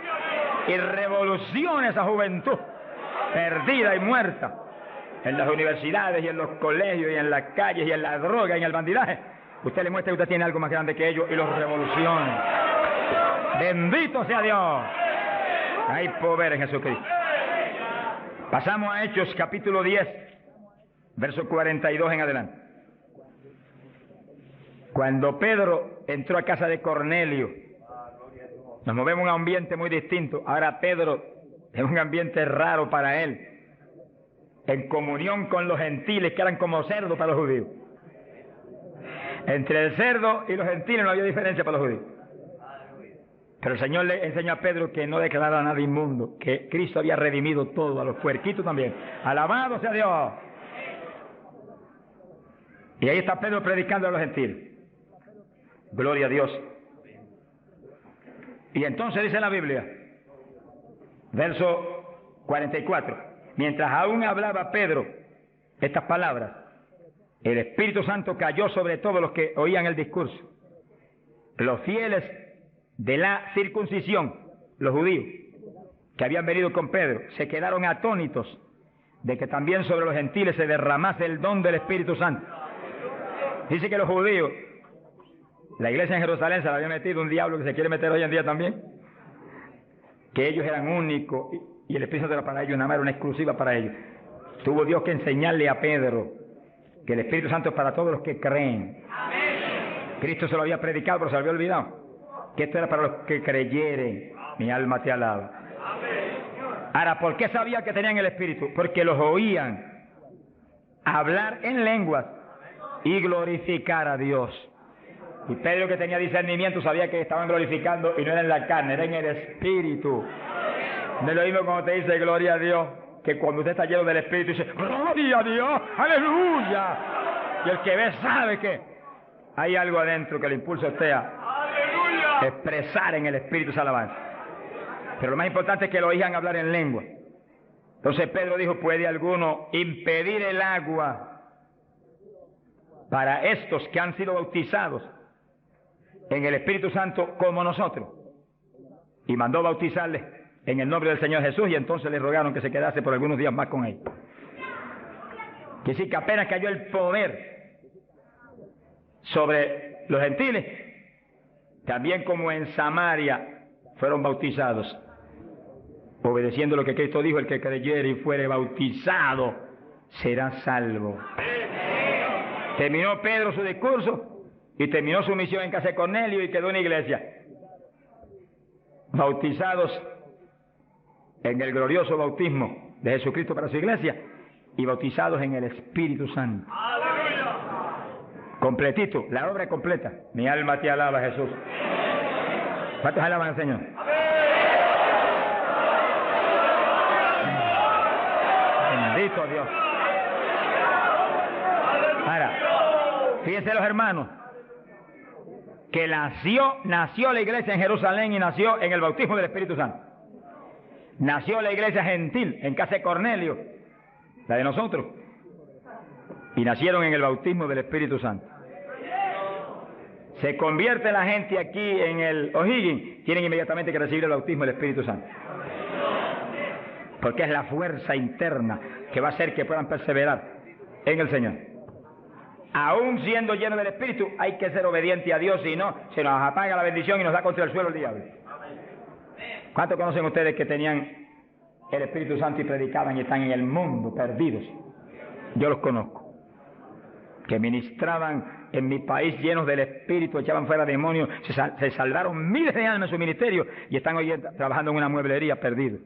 y revolucione esa juventud perdida y muerta en las universidades y en los colegios y en las calles y en la droga y en el bandidaje. Usted le muestra que usted tiene algo más grande que ellos y los revolucione. Bendito sea Dios. Hay poder en Jesucristo. Pasamos a Hechos capítulo 10, verso 42 en adelante. Cuando Pedro entró a casa de Cornelio, nos movemos en un ambiente muy distinto. Ahora Pedro es un ambiente raro para él, en comunión con los gentiles que eran como cerdos para los judíos. Entre el cerdo y los gentiles no había diferencia para los judíos. Pero el Señor le enseñó a Pedro que no declarara nada inmundo, que Cristo había redimido todo, a los puerquitos también. Alabado sea Dios. Y ahí está Pedro predicando a los gentiles. Gloria a Dios. Y entonces dice la Biblia, verso 44, mientras aún hablaba Pedro estas palabras, el Espíritu Santo cayó sobre todos los que oían el discurso. Los fieles de la circuncisión, los judíos, que habían venido con Pedro, se quedaron atónitos de que también sobre los gentiles se derramase el don del Espíritu Santo. Dice que los judíos, la iglesia en Jerusalén se la había metido un diablo que se quiere meter hoy en día también, que ellos eran únicos y el Espíritu Santo era para ellos, nada más era una exclusiva para ellos. Tuvo Dios que enseñarle a Pedro que el Espíritu Santo es para todos los que creen. Cristo se lo había predicado, pero se lo había olvidado, que esto era para los que creyeren. Mi alma te alaba. Ahora, ¿por qué sabía que tenían el Espíritu? Porque los oían hablar en lenguas y glorificar a Dios. Y Pedro, que tenía discernimiento, sabía que estaban glorificando y no era en la carne, era en el Espíritu. No es lo mismo cuando te dice gloria a Dios, que cuando usted está lleno del Espíritu dice gloria a Dios, aleluya. Y el que ve sabe que hay algo adentro que le impulsa a usted a expresar en el Espíritu esa alabanza. Pero lo más importante es que lo oigan hablar en lengua. Entonces Pedro dijo, ¿puede alguno impedir el agua para estos que han sido bautizados en el Espíritu Santo como nosotros? Y mandó bautizarles en el nombre del Señor Jesús, y entonces le rogaron que se quedase por algunos días más con él. Que sí, que apenas cayó el poder sobre los gentiles, también como en Samaria fueron bautizados. obedeciendo lo que Cristo dijo, el que creyere y fuere bautizado será salvo. Terminó Pedro su discurso y terminó su misión en casa de Cornelio y quedó en la iglesia. Bautizados en el glorioso bautismo de Jesucristo para su iglesia y bautizados en el Espíritu Santo. Completito, la obra es completa. Mi alma te alaba, Jesús. ¿Cuántos alaban al Señor? Bendito Dios. Ahora, fíjense los hermanos, que nació la iglesia en Jerusalén y nació en el bautismo del Espíritu Santo. Nació la iglesia gentil en casa de Cornelio, la de nosotros, y nacieron en el bautismo del Espíritu Santo. Se convierte la gente aquí en el O'Higgins, tienen inmediatamente que recibir el bautismo del Espíritu Santo. Porque es la fuerza interna que va a hacer que puedan perseverar en el Señor. Aún siendo llenos del Espíritu, hay que ser obediente a Dios, si no, se nos apaga la bendición y nos da contra el suelo el diablo. ¿Cuántos conocen ustedes que tenían el Espíritu Santo y predicaban y están en el mundo perdidos? Yo los conozco. Que ministraban en mi país llenos del Espíritu, echaban fuera demonios, se salvaron miles de almas en su ministerio y están hoy trabajando en una mueblería perdidos.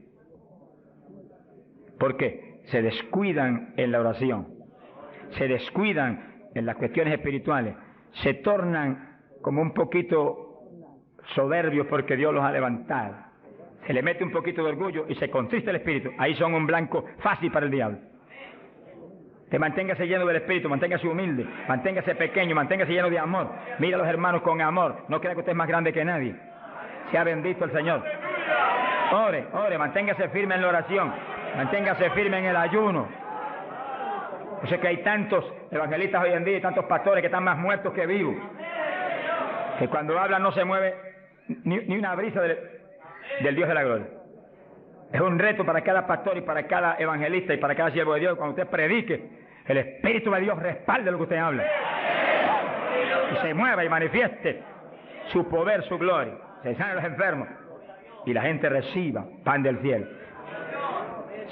¿Por qué? Se descuidan en la oración, se descuidan en las cuestiones espirituales, se tornan como un poquito soberbios porque Dios los ha levantado. Se le mete un poquito de orgullo y se contrista el espíritu. Ahí son un blanco fácil para el diablo. Que manténgase lleno del Espíritu, manténgase humilde, manténgase pequeño, manténgase lleno de amor. Mira a los hermanos con amor. No crea que usted es más grande que nadie. Sea bendito el Señor. Ore, manténgase firme en la oración, manténgase firme en el ayuno. Yo sé que hay tantos evangelistas hoy en día y tantos pastores que están más muertos que vivos. Que cuando hablan no se mueve ni una brisa del Dios de la gloria. Es un reto para cada pastor y para cada evangelista y para cada siervo de Dios. Cuando usted predique, el Espíritu de Dios respalde lo que usted habla. Y se mueva y manifieste su poder, su gloria. Se sanen los enfermos y la gente reciba pan del cielo.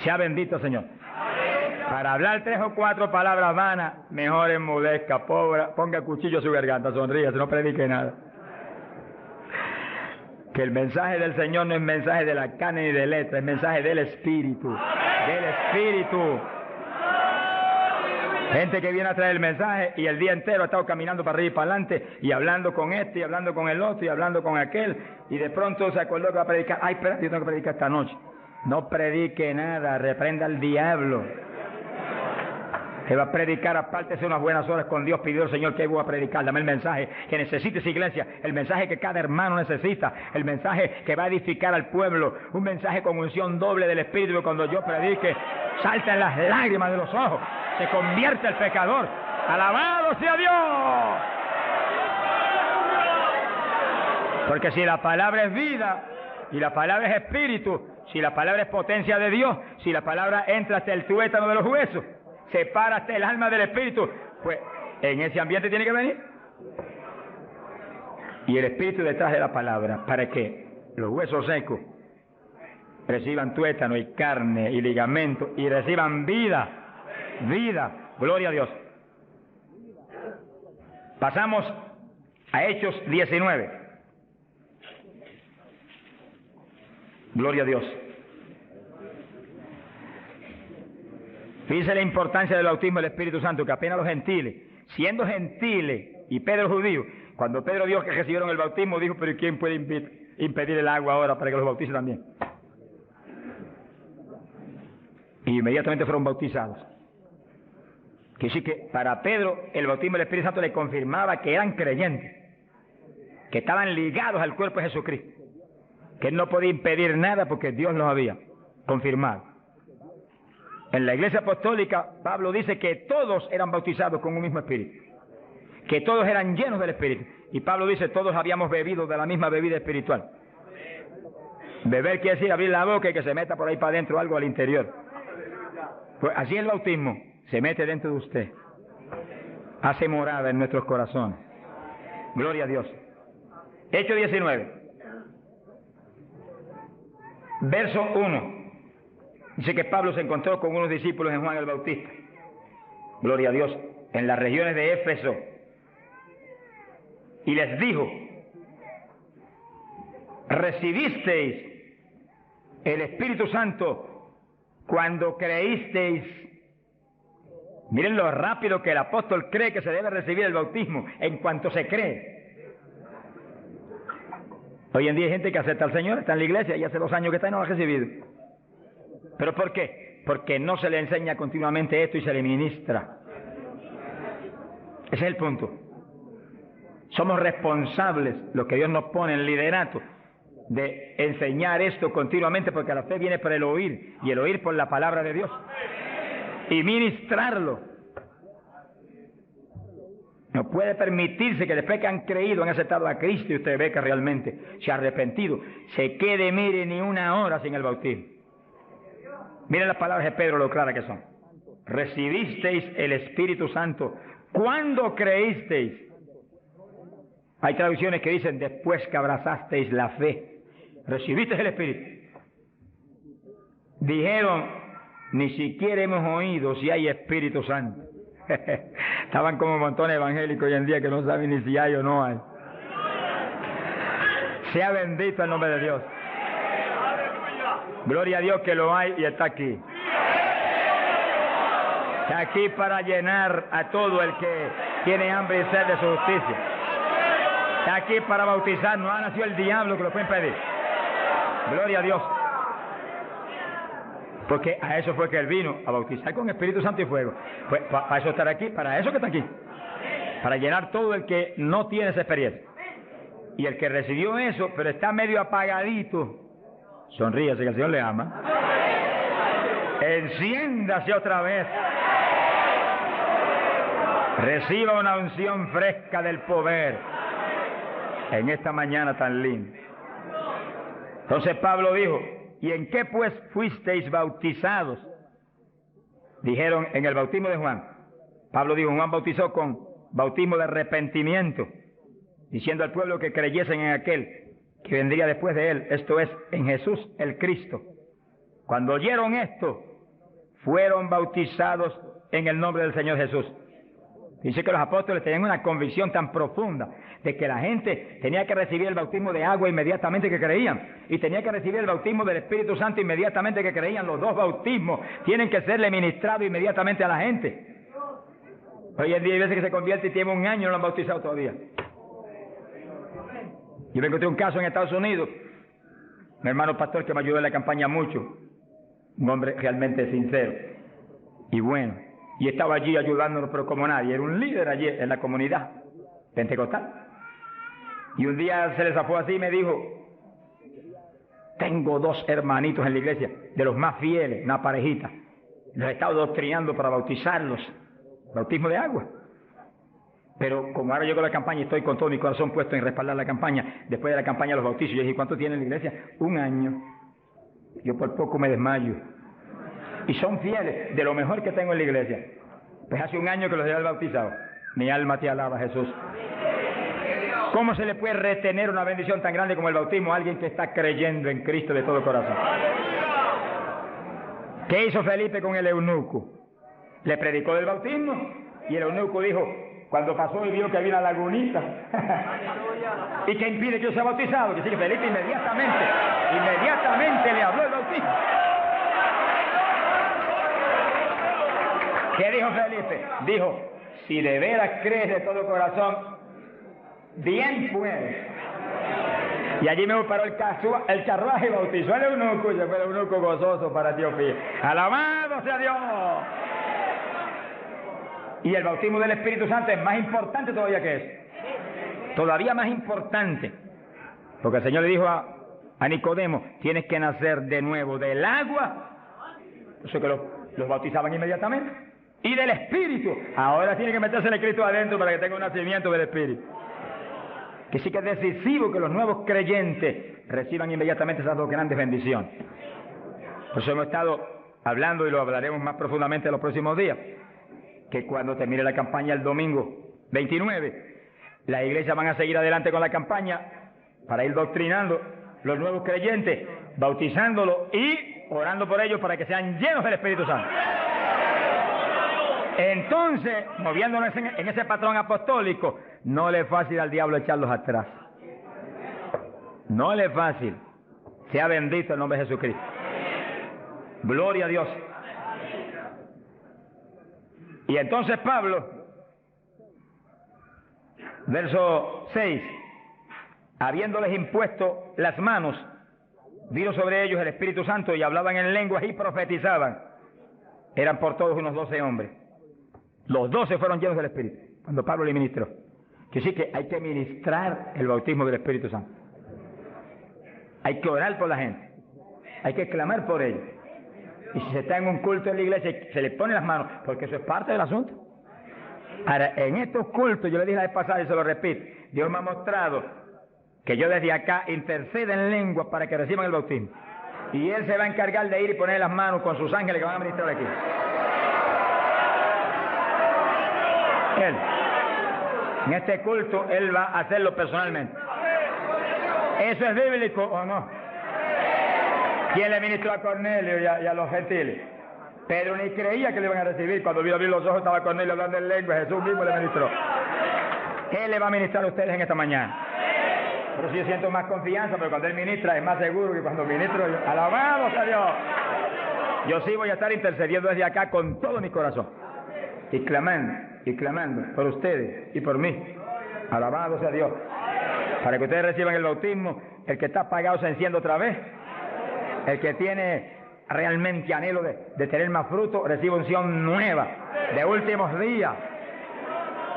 Sea bendito, Señor. Para hablar 3 o 4 palabras vanas, mejor enmudezca, ponga cuchillo a su garganta, sonríe, no predique nada. Que el mensaje del Señor no es mensaje de la carne ni de letra, es mensaje del Espíritu. Del Espíritu. Gente que viene a traer el mensaje y el día entero ha estado caminando para arriba y para adelante y hablando con este y hablando con el otro y hablando con aquel y de pronto se acordó que va a predicar. Ay, espérate, yo tengo que predicar esta noche. No predique nada, reprenda al diablo. Que va a predicar, apártese unas buenas horas con Dios, pidió al Señor que voy a predicar, dame el mensaje que necesita esa iglesia, el mensaje que cada hermano necesita, el mensaje que va a edificar al pueblo, un mensaje con unción doble del Espíritu, que cuando yo predique, saltan las lágrimas de los ojos, se convierte el pecador, alabado sea Dios. Porque si la palabra es vida, y la palabra es espíritu, si la palabra es potencia de Dios, si la palabra entra hasta el tuétano de los huesos, separa hasta el alma del espíritu, pues en ese ambiente tiene que venir. Y el espíritu detrás de la palabra, para que los huesos secos reciban tuétano y carne y ligamento y reciban vida, gloria a Dios. Pasamos a Hechos 19. Gloria a Dios. Fíjense la importancia del bautismo del Espíritu Santo, que apenas los gentiles, siendo gentiles y Pedro judío, cuando Pedro dijo que recibieron el bautismo, dijo, pero ¿quién puede impedir el agua ahora para que los bautice también? Y inmediatamente fueron bautizados. Que sí que para Pedro el bautismo del Espíritu Santo le confirmaba que eran creyentes, que estaban ligados al cuerpo de Jesucristo, que él no podía impedir nada porque Dios los había confirmado. En la iglesia apostólica, Pablo dice que todos eran bautizados con un mismo espíritu, que todos eran llenos del espíritu. Y Pablo dice, todos habíamos bebido de la misma bebida espiritual. Beber quiere decir abrir la boca y que se meta por ahí para adentro algo al interior. Pues así el bautismo se mete dentro de usted, hace morada en nuestros corazones. Gloria a Dios. Hechos 19, verso 1. Dice que Pablo se encontró con unos discípulos en Juan el Bautista, gloria a Dios, en las regiones de Éfeso, y les dijo: ¿recibisteis el Espíritu Santo cuando creísteis? Miren lo rápido que el apóstol cree que se debe recibir el bautismo, en cuanto se cree. Hoy en día hay gente que acepta al Señor, está en la iglesia y hace 2 años que está y no lo ha recibido. ¿Pero por qué? Porque no se le enseña continuamente esto y se le ministra. Ese es el punto. Somos responsables, los que Dios nos pone en liderato, de enseñar esto continuamente, porque la fe viene por el oír, y el oír por la palabra de Dios, y ministrarlo. No puede permitirse que después que han creído, han aceptado a Cristo, y usted ve que realmente se ha arrepentido, se quede, mire, ni una hora sin el bautismo. Miren las palabras de Pedro, lo claras que son. Recibisteis el Espíritu Santo cuando creísteis. Hay traducciones que dicen después que abrazasteis la fe. Recibisteis el Espíritu. Dijeron, ni siquiera hemos oído si hay Espíritu Santo. Estaban como montones evangélicos hoy en día que no saben ni si hay o no hay. Sea bendito el nombre de Dios. Gloria a Dios que lo hay y está aquí. Está aquí para llenar a todo el que tiene hambre y sed de su justicia. Está aquí para bautizar. No ha nacido el diablo que lo puede impedir. Gloria a Dios. Porque a eso fue que él vino, a bautizar con Espíritu Santo y fuego. Pues para eso estar aquí, para eso que está aquí. Para llenar todo el que no tiene esa experiencia. Y el que recibió eso, pero está medio apagadito, sonríase que el Señor le ama. Enciéndase otra vez. Reciba una unción fresca del poder en esta mañana tan linda. Entonces Pablo dijo, ¿y en qué pues fuisteis bautizados? Dijeron, en el bautismo de Juan. Pablo dijo, Juan bautizó con bautismo de arrepentimiento, diciendo al pueblo que creyesen en aquel que vendría después de él, esto es, en Jesús el Cristo. Cuando oyeron esto, fueron bautizados en el nombre del Señor Jesús. Dice que los apóstoles tenían una convicción tan profunda de que la gente tenía que recibir el bautismo de agua inmediatamente que creían, y tenía que recibir el bautismo del Espíritu Santo inmediatamente que creían. Los dos bautismos tienen que serle ministrados inmediatamente a la gente. Hoy en día hay veces que se convierte y tiene 1 año y no lo han bautizado todavía. Yo me encontré un caso en Estados Unidos, mi hermano pastor que me ayudó en la campaña mucho, un hombre realmente sincero y bueno, y estaba allí ayudándonos, pero como nadie, era un líder allí en la comunidad pentecostal. Y un día se le zafó así y me dijo, tengo 2 hermanitos en la iglesia, de los más fieles, una parejita, los he estado doctrinando para bautizarlos, bautismo de agua. Pero como ahora llegó la campaña y estoy con todo mi corazón puesto en respaldar la campaña, después de la campaña los bautizos, yo dije, ¿cuánto tiene en la iglesia? 1 año. Yo por poco me desmayo. Y son fieles, de lo mejor que tengo en la iglesia. Pues hace 1 año que los he bautizado. Mi alma te alaba, Jesús. ¿Cómo se le puede retener una bendición tan grande como el bautismo a alguien que está creyendo en Cristo de todo corazón? ¿Qué hizo Felipe con el eunuco? Le predicó del bautismo y el eunuco dijo, cuando pasó y vio que había una lagunita, ¿y qué impide que yo sea bautizado? Que sí, que Felipe inmediatamente le habló del bautismo. ¿Qué dijo Felipe? Dijo, si de veras crees de todo corazón, bien puedes. Y allí me paró el carruaje y bautizó al eunuco, y se fue el eunuco gozoso para Etiopía. ¡Alabado sea Dios! Y el bautismo del Espíritu Santo es más importante todavía que eso. Todavía más importante. Porque el Señor le dijo a Nicodemo, tienes que nacer de nuevo del agua. Eso que los bautizaban inmediatamente. Y del Espíritu. Ahora tiene que meterse el Cristo adentro para que tenga un nacimiento del Espíritu. Que sí que es decisivo que los nuevos creyentes reciban inmediatamente esas 2 grandes bendiciones. Por eso hemos estado hablando y lo hablaremos más profundamente en los próximos días. Que cuando termine la campaña el domingo 29, las iglesias van a seguir adelante con la campaña para ir doctrinando los nuevos creyentes, bautizándolos y orando por ellos para que sean llenos del Espíritu Santo. Entonces, moviéndonos en ese patrón apostólico, no le es fácil al diablo echarlos atrás. No le es fácil. Sea bendito el nombre de Jesucristo. Gloria a Dios. Y entonces Pablo, verso 6, habiéndoles impuesto las manos, vino sobre ellos el Espíritu Santo y hablaban en lenguas y profetizaban. Eran por todos unos 12 hombres. Los 12 fueron llenos del Espíritu, cuando Pablo le ministró. Que sí que hay que ministrar el bautismo del Espíritu Santo. Hay que orar por la gente. Hay que clamar por ellos. Y si se está en un culto en la iglesia, se le pone las manos, porque eso es parte del asunto. Ahora, en estos cultos, yo le dije la vez pasada y se lo repito, Dios me ha mostrado que yo desde acá intercedo en lengua para que reciban el bautismo. Y Él se va a encargar de ir y poner las manos con sus ángeles que van a ministrar aquí. Él. En este culto, Él va a hacerlo personalmente. ¿Eso es bíblico o no? ¿Quién le ministró a Cornelio y a los gentiles? Pedro ni creía que le iban a recibir. Cuando vio abrir los ojos estaba Cornelio hablando en lengua. Jesús mismo le ministró. Él le va a ministrar a ustedes en esta mañana. Pero si yo siento más confianza, pero cuando Él ministra es más seguro que cuando ministro yo. ¡Alabado sea Dios! Yo sí voy a estar intercediendo desde acá con todo mi corazón. Y clamando por ustedes y por mí. Alabado sea Dios. Para que ustedes reciban el bautismo, el que está apagado se enciende otra vez. El que tiene realmente anhelo de tener más fruto, recibe unción nueva, de últimos días,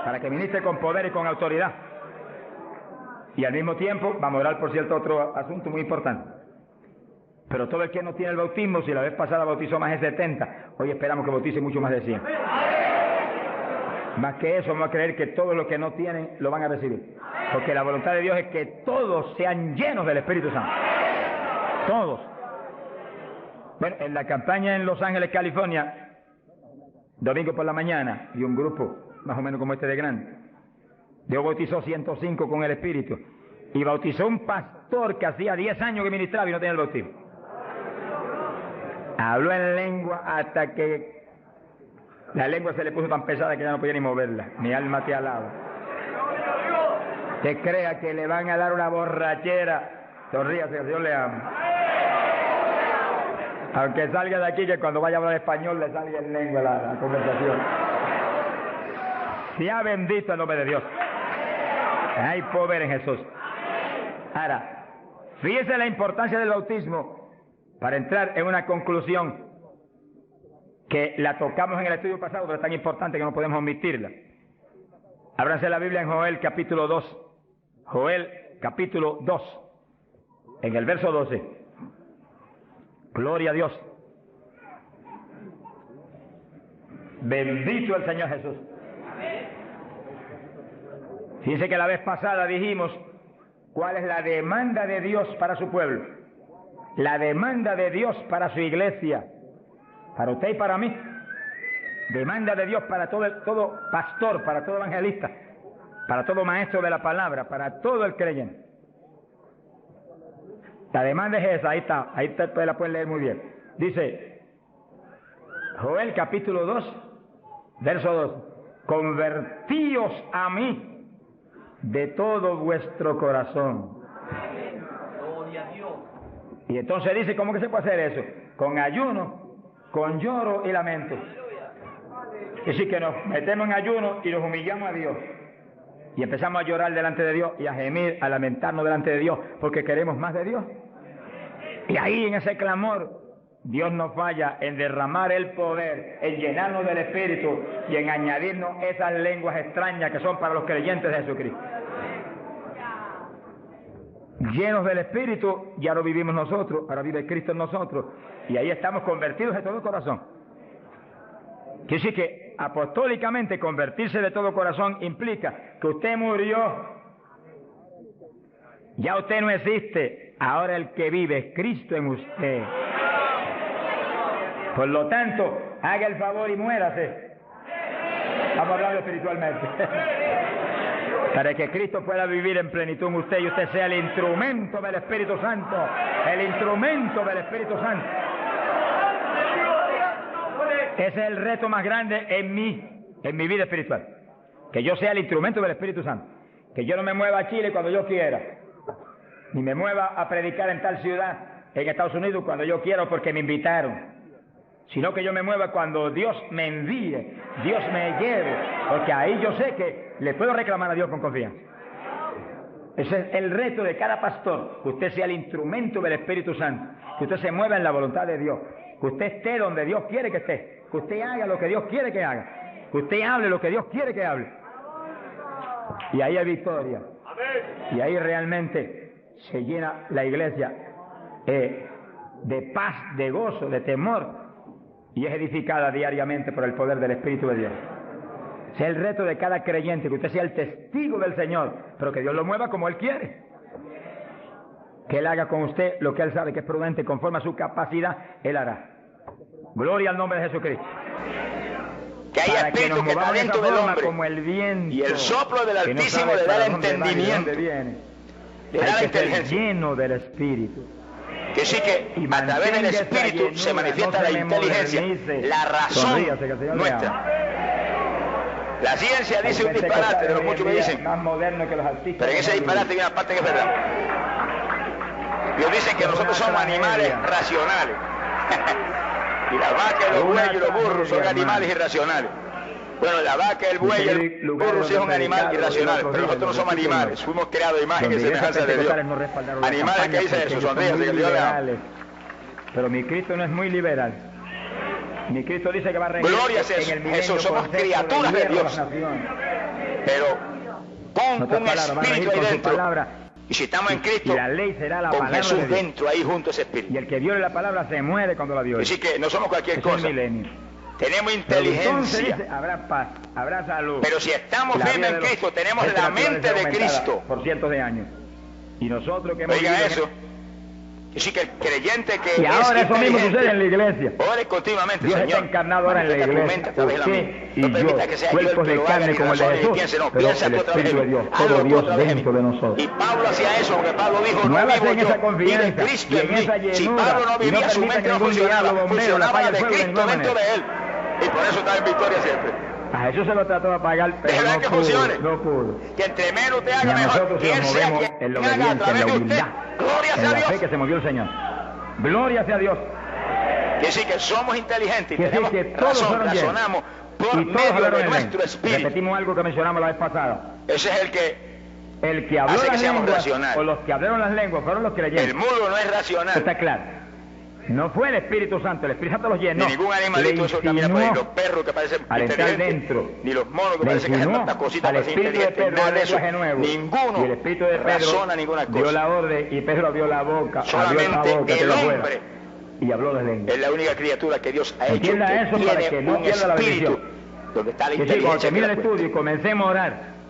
para que ministre con poder y con autoridad. Y al mismo tiempo, vamos a orar por cierto otro asunto muy importante. Pero todo el que no tiene el bautismo, si la vez pasada bautizó más de 70, hoy esperamos que bautice mucho más de 100. Más que eso, vamos a creer que todos los que no tienen lo van a recibir. Porque la voluntad de Dios es que todos sean llenos del Espíritu Santo. Todos. Bueno, en la campaña en Los Ángeles, California, domingo por la mañana, y un grupo más o menos como este de grande, Dios bautizó 105 con el Espíritu. Y bautizó un pastor que hacía 10 años que ministraba y no tenía el bautismo. Habló en lengua hasta que la lengua se le puso tan pesada que ya no podía ni moverla. Mi alma te alaba. Que crea que le van a dar una borrachera. Sonríase, que Dios le ama. Aunque salga de aquí, que cuando vaya a hablar español le salga en lengua la conversación. Sea bendito el nombre de Dios. Hay poder en Jesús. Ahora, fíjese la importancia del bautismo para entrar en una conclusión que la tocamos en el estudio pasado, pero es tan importante que no podemos omitirla. Ábranse la Biblia en Joel capítulo 2. Joel capítulo 2, en el verso 12. Gloria a Dios. Bendito el Señor Jesús. Fíjense que la vez pasada dijimos cuál es la demanda de Dios para su pueblo. La demanda de Dios para su iglesia. Para usted y para mí. Demanda de Dios para todo pastor, para todo evangelista, para todo maestro de la palabra, para todo el creyente. La demanda es esa, ahí usted la puede leer muy bien. Dice, Joel capítulo 2, verso 2, convertíos a mí de todo vuestro corazón. Y entonces dice, ¿cómo que se puede hacer eso? Con ayuno, con lloro y lamento. Es decir, que nos metemos en ayuno y nos humillamos a Dios. Y empezamos a llorar delante de Dios y a gemir, a lamentarnos delante de Dios, porque queremos más de Dios. Y ahí en ese clamor, Dios no falla en derramar el poder, en llenarnos del Espíritu y en añadirnos esas lenguas extrañas que son para los creyentes de Jesucristo. Llenos del Espíritu, ya lo vivimos nosotros, ahora vive Cristo en nosotros, y ahí estamos convertidos de todo corazón. Quiere decir que apostólicamente convertirse de todo corazón implica que usted murió, ya usted no existe, ahora el que vive es Cristo en usted. Por lo tanto, haga el favor y muérase. Estamos hablando espiritualmente. Para que Cristo pueda vivir en plenitud en usted y usted sea el instrumento del Espíritu Santo. El instrumento del Espíritu Santo. Ese es el reto más grande en mi vida espiritual. Que yo sea el instrumento del Espíritu Santo. Que yo no me mueva a Chile cuando yo quiera. Ni me mueva a predicar en tal ciudad, en Estados Unidos, cuando yo quiera porque me invitaron. Sino que yo me mueva cuando Dios me envíe, Dios me lleve. Porque ahí yo sé que le puedo reclamar a Dios con confianza. Ese es el reto de cada pastor. Que usted sea el instrumento del Espíritu Santo. Que usted se mueva en la voluntad de Dios. Que usted esté donde Dios quiere que esté. Que usted haga lo que Dios quiere que haga. Que usted hable lo que Dios quiere que hable. Y ahí hay victoria. Y ahí realmente se llena la iglesia de paz, de gozo, de temor. Y es edificada diariamente por el poder del Espíritu de Dios. Ese es el reto de cada creyente, que usted sea el testigo del Señor, pero que Dios lo mueva como Él quiere. Que Él haga con usted lo que Él sabe que es prudente, conforme a su capacidad, Él hará. Gloria al nombre de Jesucristo. Que hay espíritu que está dentro del hombre, como el viento, y el soplo del Altísimo le da el entendimiento, le da la inteligencia. Lleno del Espíritu. Que sí, que a través del Espíritu se manifiesta la inteligencia, la razón nuestra. La ciencia dice un disparate de lo mucho que dicen, pero en ese disparate hay una parte que es verdad. Ellos dicen que nosotros somos animales racionales. Y la vaca, los bueyes y los burros son animales irracionales. Bueno, la vaca, el buey y el burro sí es un animal irracional, pero nosotros no somos animales. Fuimos creados a imagen y semejanza de Dios. Animales que dice eso, sonríase que Dios le ama. Pero mi Cristo no es muy liberal. Mi Cristo dice que va a regir en el milenio. Eso, somos criaturas de Dios. Pero con un espíritu ahí dentro. Y si estamos en Cristo, la ley será la con palabra Jesús de Dios dentro, ahí junto a ese espíritu. Y el que viole la palabra se muere cuando la viole. Así que no somos cualquier cosa. Tenemos inteligencia. Entonces dice, habrá paz, habrá salud. Pero si estamos firmes en Cristo, tenemos la mente de Cristo. Por cientos de años. Y nosotros que hemos Oiga eso. Así que el creyente que y es ahora eso mismo sucede en la iglesia. Ore continuamente, Dios Señor. está encarnado ahora en la iglesia. Usted y no yo, permita que sea cuerpos de carne como el de Jesús, pero el Espíritu de Dios, todo Dios dentro de nosotros. Y Pablo hacía eso, porque Pablo dijo, no Muévase vivo en yo, esa vive confianza Cristo y en en mí. esa llenura. Si Pablo no vivía, no su mente no funcionaba, funcionaba de Cristo dentro de él. Y por eso está en victoria siempre. A Jesús se lo trató de apagar, pero no que pudo, funcione. No pudo. Que entre menos te Y haga a mejor, nosotros que él nos sea movemos quien en la haga a obediencia, en través la de usted. humildad, Gloria en sea la Dios. fe que se movió el Señor. Gloria sea Dios. Que decir que somos inteligentes y Que tenemos que todos razón, fueron llenos. razonamos por Y todos medio hablaron de en nuestro lengua. espíritu. Repetimos algo que mencionamos la vez pasada. Ese es El que habló hace que las seamos lenguas, racionales. o los que hablaron las lenguas, fueron los creyentes. el mundo no es racional. Está claro. No fue el Espíritu Santo, el Espíritu Santo los llenó. Ni ningún animalito eso camina por ahí, los perros que parecen al entrar inteligentes, dentro, ni los monos que parecen que hacen tantas cositas al parecen Espíritu de inteligentes, Pedro nada el de eso. lenguaje nuevo. Ninguno Y el Espíritu de Pedro razona ninguna dio cosa. la orden y Pedro abrió la boca, Solamente abrió la boca, el tiró fuera, hombre y habló las lenguas. es la única criatura que Dios ha hecho Entienda que eso para tiene que no un pierda la espíritu bendición. donde está la Que sí, cuando inteligencia. termine el que la estudio y comencemos a orar,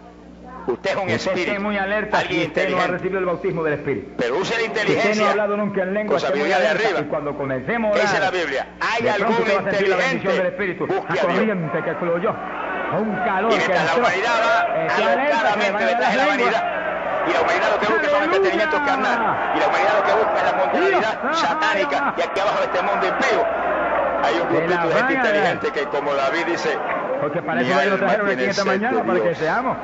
usted es un usted espíritu, esté muy alerta si alguien usted no ha inteligente, recibido el bautismo del Espíritu. pero use la Si usted no inteligencia ha hablado nunca en lengua, con esté muy sabiduría de alerta, arriba. y cuando comencemos a ¿Qué orar, dice la Biblia? ¿Hay de algún pronto usted va a sentir la bendición del inteligente? Espíritu, Busque a a Dios. corriente que fluyó, a un calor Y que mientras la entró. humanidad va Esté alerta, que alocadamente van a detrás de la las lenguas. vanidad, y la humanidad lo que busca son entretenimientos carnal, y la humanidad lo que busca es la mortalidad satánica, y aquí abajo de este mundo impío hay un grupito de gente inteligente que, como David dice, Porque para mi eso lo alma trajeron aquí tiene esta sed de mañana, para que Dios. seamos.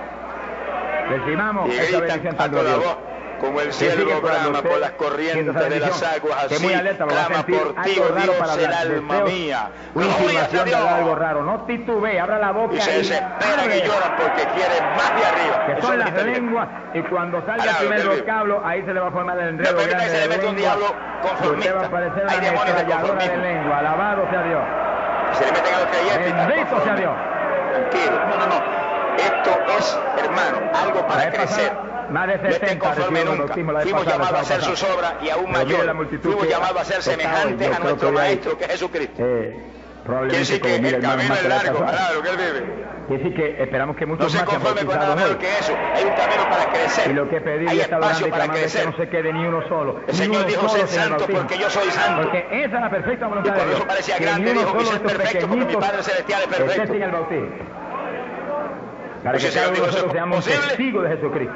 Recibamos Y esa gritan bendición a tan toda gloriosa. voz, como el Que sigue cielo cuando brama usted por las sienta corrientes esa de las bendición, aguas, esté así muy alerta, lo va a clama sentir por ti, algo oh raro para Dios, el hablar. alma Deseo, mía. una Gloria a insinuación de algo Dios. raro. No titubee, abra la boca Y se desesperan y lloran porque quieren más de arriba. que Eso son es las inteligente. lenguas, y cuando salga el Ahora, primer lo que él vocablo, ahí se le va a formar el No enredo permita grande que se le de meta un lengua. diablo conformista. Usted va a parecer Hay una demonios de ametralladora de conformismo. lengua. Alabado sea Dios. Se le meten a los creyentes y están Bendito sea conformes. Dios. Tranquilo. No. Esto es, hermano, algo La para vez crecer. pasada, más de No estén 60 conformes recibieron el nunca. bautismo la vez Fuimos pasada, llamados a hacer pasada. sus obras y aún Pero mire la mayores. multitud Fuimos que llamados a ser está hoy. semejantes Yo a creo nuestro que hoy hay- Maestro, que es Jesucristo. Quiere Probablemente decir como que mira el hermano camino es Marta largo, Casado. claro, que él vive. Quiere decir que esperamos que No muchos se más sean conforme con nada bautizados menos hoy. que eso. Hay un camino para crecer. Y lo que pedí Hay está orando espacio y para clamando es que crecer. no se quede ni uno solo. El Señor dijo, sed santo porque yo soy santo. Porque esa es la perfecta Y voluntad de cuando Dios. eso parecía Que grande, ni uno dijo, y solo sed de estos perfecto porque mi pequeñitos Padre Celestial es esté perfecto. sin el bautismo. Para Pues que el cada Señor uno de dijo, nosotros ¿eso es seamos posible? testigos de Jesucristo.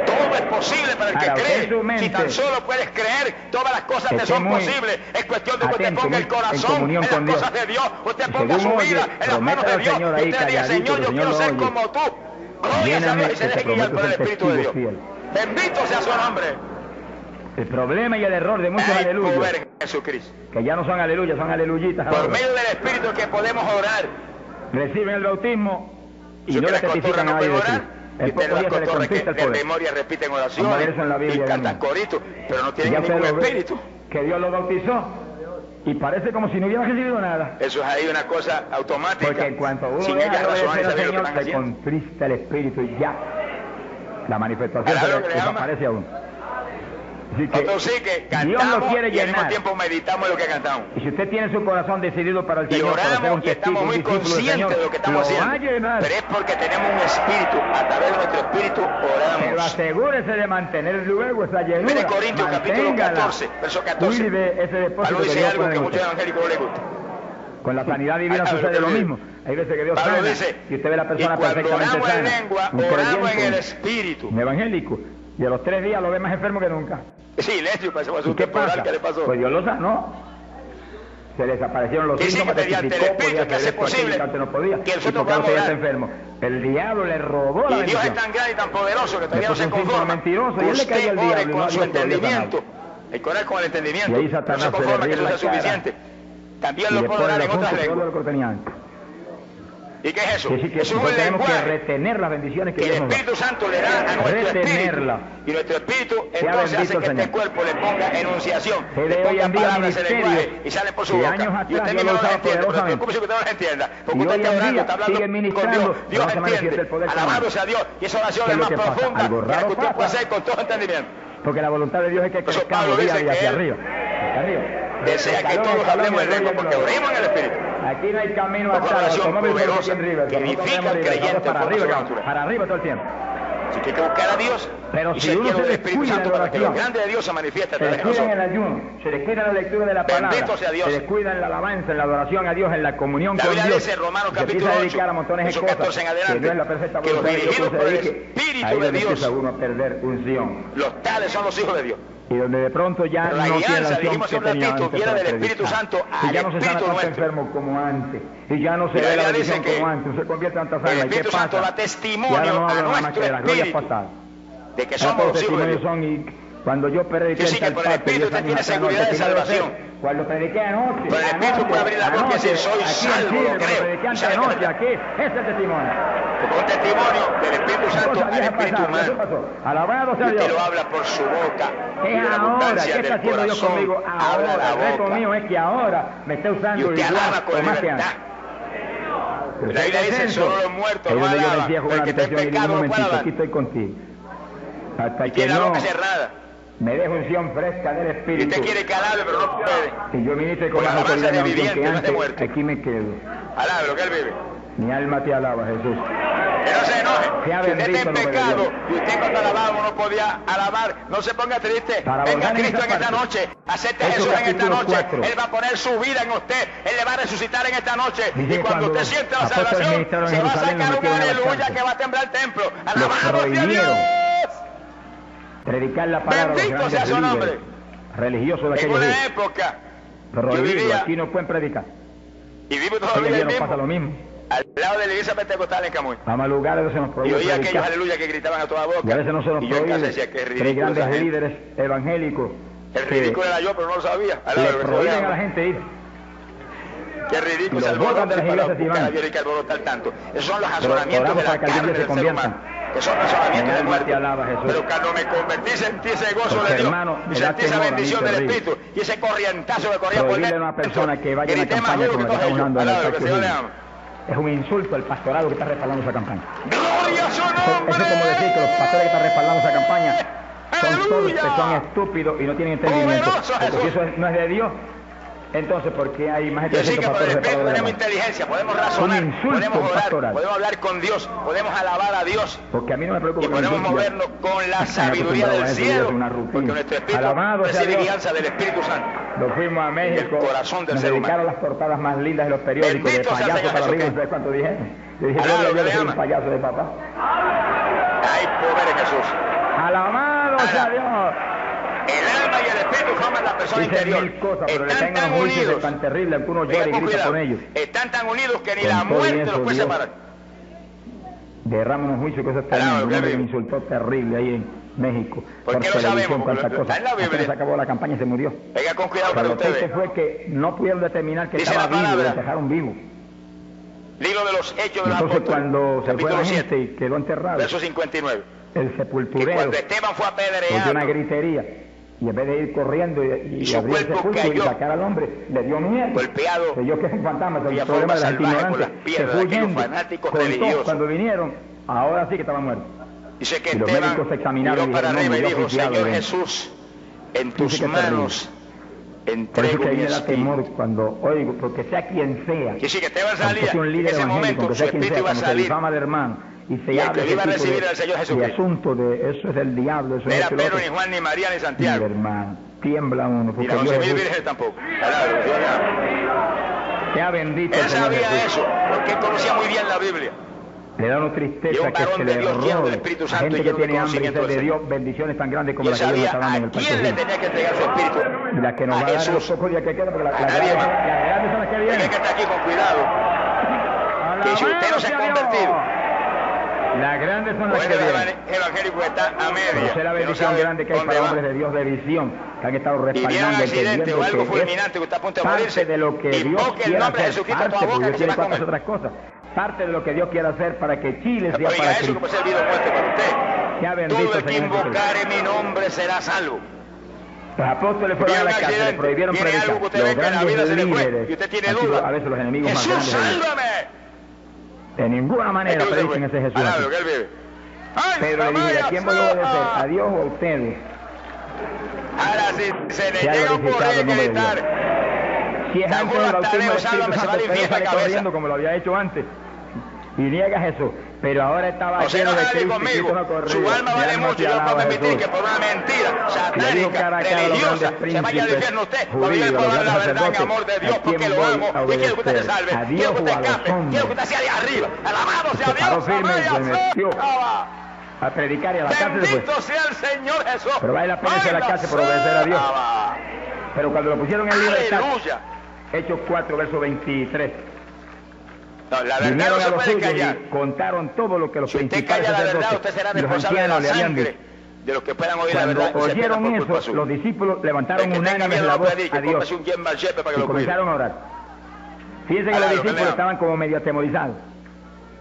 Todo es posible para el que cree. Si tan solo puedes creer, todas las cosas te son posibles. Es cuestión de que usted ponga el corazón en las cosas de Dios. Usted ponga su vida en las manos de Dios. Y usted diga, Señor, yo quiero ser como tú. Gloria a Dios, y se deje guiar por el Espíritu de Dios. Bendito sea su nombre. El problema y el error de muchos aleluyas, poder en Jesucristo, que ya no son aleluyas, son aleluyitas. Por medio del Espíritu que podemos orar. Reciben el bautismo y no le testifican a nadie de Cristo. En pocos días se les conquista el poder. De memoria repiten oraciones y cantan coritos, pero no tienen ningún espíritu. Que Dios los bautizó y parece como si no hubiera recibido nada. Eso es ahí una cosa automática. Porque en cuanto uno deja de obedecer al Señor, se contrista el espíritu y ya la manifestación se desaparece aún. Nosotros sí que cantamos y al mismo tiempo meditamos lo que cantamos. Y si usted tiene su corazón decidido para el Señor, y oramos y estamos muy conscientes de lo que estamos haciendo, pero es porque tenemos un espíritu, a través de nuestro espíritu oramos. Pero asegúrese de mantener luego esa llenura. Mire Corintios capítulo 14, verso 14. Pablo dice algo que muchos evangélicos no les gusta. Con la sanidad divina sucede lo mismo. Hay veces que Dios sana y usted ve a la persona perfectamente sana. En lengua, oramos en el espíritu. Un evangélico. Y a los 3 días lo ve más enfermo que nunca. Silencio, pasemos a un temporal. ¿Qué le pasó? Pues Dios lo sanó. Se desaparecieron los síntomas, mediante el Espíritu que hace posible que no podía, que nosotros podamos orar. Enfermo. El diablo le robó la bendición. Y Dios es tan grande y tan poderoso que todavía no se conforma. Mentiroso, y él le cayó al diablo con su entendimiento. Hay que orar con el entendimiento. Y ahí Satanás no se conforma que eso sea suficiente. También lo puede orar en otras lenguas. ¿Y qué es eso? Que es un lenguaje que retener las bendiciones que el Espíritu Santo le da a nuestro espíritu. Y nuestro espíritu entonces hace que este cuerpo le ponga enunciación, le ponga palabras en el lenguaje y salen por su boca. Y usted mismo no las entiende, pero preocupe si usted no las entienda. Porque usted está orando, está hablando con Dios. Dios entiende. Alabado sea Dios. Y esa oración es más profunda que la que usted puede hacer con todo entendimiento. Porque la voluntad de Dios es que crezcamos día a día hacia arriba. Desea que todos hablemos en lengua porque oremos en el Espíritu. Aquí no hay camino atrás. Oración poderosa que edifica al creyente para arriba todo el tiempo. Así que hay que buscar a Dios. Pero y si uno se del Espíritu Santo para que lo grande de Dios se manifieste a través de nosotros. Se descuida en el ayuno, se descuida en la lectura de la palabra, bendito sea Dios. Se descuida en la alabanza, en la adoración a Dios, en la comunión con Dios. Dice Romanos capítulo 8, verso 14 en adelante, que no es la perfecta que los dirigidos por el Espíritu de Dios, empieza uno a perder unción. Los tales son los hijos de Dios. Y donde de pronto ya la guianza, dijimos un ratito, viene del Espíritu Santo al ya no se sana Espíritu tanto nuestro. enfermo como antes. Y ya no se ve la bendición como antes. No se convierte en tanta el Espíritu Santo da testimonio a nuestro espíritu de que somos los hijos de Dios. Cuando yo prediqué sí, que por el Espíritu usted tiene seguridad de salvación. Cuando prediqué anoche. Por el Espíritu puede abrir la boca y decir, soy salvo, lo creo. Prediqué anoche, aquí, ese es el testimonio. Un testimonio del Espíritu Santo al Espíritu humano. Alabado sea Dios. Usted lo habla por su boca. Es ahora, ¿qué está haciendo Dios conmigo? Ahora, el reto mío es que ahora me está usando y usted alaba con libertad. La Biblia dice, solo los muertos no alaban, el que está en pecado no puede alabar. Aquí estoy contigo. Hasta que no la boca cerrada. Me dejo unción fresca del Espíritu. Y usted quiere que alabe, pero no puede. Y yo ministre con más autoridad de viviente, no de muerto. Aquí me quedo. Alabe lo que él vive. Mi alma te alaba, Jesús. Que no se enoje. Si usted está en pecado y usted cuando alababa no podía alabar, no se ponga triste. Venga Cristo en esta noche. Acepte a Jesús en esta noche. Él va a poner su vida en usted. Él le va a resucitar en esta noche. Y cuando usted siente la salvación, se va a sacar un aleluya que va a temblar el templo. Alabado sea Dios. Predicar la palabra. Bendito sea su nombre. Religioso de aquella en una época yo vivía, aquí no pueden predicar. Y vivo todavía el mismo. Pasa lo mismo. Al lado de la iglesia pentecostal en Camuy. Vamos a lugares donde se nos prohíbe. Y oía aquellos aleluya que gritaban a toda boca. Y a veces no se nos prohíbe. Decía que tres grandes líderes evangélicos. El ridículo era yo, pero no lo sabía. Le prohíben a la gente ir. Qué ridículo es el alboroto para buscar y que alborotar tanto. Esos son los razonamientos de la carne del ser humano. Que son razonamientos del muerto. Pero cuando me convertí sentí ese gozo de Dios. Y sentí esa bendición del Espíritu. Y ese corrientazo que corría por dentro. Una persona que vaya a la campaña como está usando en el es un insulto al pastorado que está respaldando esa campaña. ¡Gloria a su nombre! Eso es como decir que los pastores que están respaldando esa campaña son todos que son estúpidos y no tienen entendimiento. Porque si eso no es de Dios, entonces, ¿por qué hay más de 300 pastores respaldando? Tenemos inteligencia, podemos razonar, podemos orar, pastoral. Podemos hablar con Dios, podemos alabar a Dios. Porque a mí no me preocupa. Y podemos movernos con la sabiduría del cielo. Porque nuestro espíritu recibe guianza del Espíritu Santo. Nos fuimos a México, el corazón del nos ser dedicaron humano. las portadas más lindas de los periódicos, bendito de payaso para arriba, no sé cuánto dije. Yo dije, yo soy un payaso de papá. Hay poder en Jesús. Alabado sea Dios. El alma y el espíritu forman la persona interior. Mil cosas, pero están tan unidos. Tan terrible, que uno llora y grita con ellos. Están tan unidos que ni la muerte los puede separar. Derrama unos juicios que eso es terrible. Un hombre que me insultó terrible ahí en México. ¿Por qué lo sabemos? Porque está en la Biblia. Se acabó la campaña y se murió. Venga con cuidado para ustedes. Lo que fue que no pudieron determinar que dice estaba vivo, lo palabra, dejaron vivo. Libro de los Hechos de los Apóstoles. Entonces Apóstoles, cuando se fue la gente y quedó enterrado. Verso 59. El sepulturero. Que cuando Esteban fue apedreado. Una gritería. Y en vez de ir corriendo y abrir el sepulcro y sacar al hombre, le dio miedo. Golpeado. Creyó que es un fantasma, el problema de la gente ignorante. Se fue fanáticos religiosos. Cuando vinieron, ahora sí que estaba muerto. Dice que y los Esteban médicos se examinaron miró para arriba y dijo, Señor de Jesús, en tus manos entrego mi espíritu. Temor cuando oigo, porque sea quien sea. Que sí, que Esteban salía, un líder en ese momento su espíritu iba a salir. Se difama de hermano. Y se habla que iba a recibir al Señor Jesucristo. Asunto de eso es del diablo. Eso no era es Pedro, ni Juan, ni María, ni Santiago. Hermano, tiembla uno. Ni las 11.000 vírgenes tampoco. Sea bendito. Él sabía eso, porque él conocía muy bien la Biblia. Le da una tristeza que se le robe. Espíritu Santo gente que tiene hambre y sed de Dios, bendiciones tan grandes como la que Dios está dando en el país. ¿A quién le tenía que entregar su espíritu? Y la que nos va a dar los pocos días que quedan, porque las grandes son las que vienen. Tiene que estar aquí con cuidado. Que si usted no se ha convertido, las grandes son las que vienen. El evangélico está a media. Esa es la bendición grande que hay para hombres de Dios de visión, que han estado respaldando, y viene un accidente o algo fulminante que está a punto de morirse, de lo que Dios quiere hacer, parte, porque Dios quiere hacer otras cosas. Parte de lo que Dios quiere hacer para que Chile sea para eso que puede ser vida o muerte para usted. Sea bendito, todo el que invocare mi nombre será salvo. Los apóstoles fueron a la cárcel, le prohibieron predicar. Algo que usted ve que la vida se le fue y usted tiene duda. A veces los enemigos Jesús, más grandes. ¡Sálvame! De ninguna manera prediquen ese Jesús. Pedro le dijo, ¿a quién voy a obedecer? ¿A Dios o a ustedes? Ahora sí, se le llega a ocurrir gritar. Si es antes del bautismo del Espíritu Santo, Pedro sale corriendo como lo había hecho antes. Y niega a Jesús, pero ahora estaba lleno de Cristo conmigo. No su alma vale mucho, yo no puedo permitir que por una mentira satánica, religiosa, se vaya al infierno usted, cuando yo le puedo dar la verdad en amor de Dios, porque lo amo, y quiero que usted se salve, quiero que usted escape, quiero que usted sea de arriba, alabado sea Dios, a predicar y a la cárcel después. Bendito sea el Señor Jesús. Pero vale la pena irse a la cárcel por obedecer a Dios. Pero cuando lo pusieron en libertad, Hechos 4, verso 23. No, la verdad no se puede callar. Contaron todo lo que los principales sacerdotes y los ancianos le habían dicho. De los que puedan oír la verdad. Cuando oyeron eso, los discípulos levantaron unánimes la voz a Dios y comenzaron a orar. Fíjense que los discípulos estaban como medio atemorizados.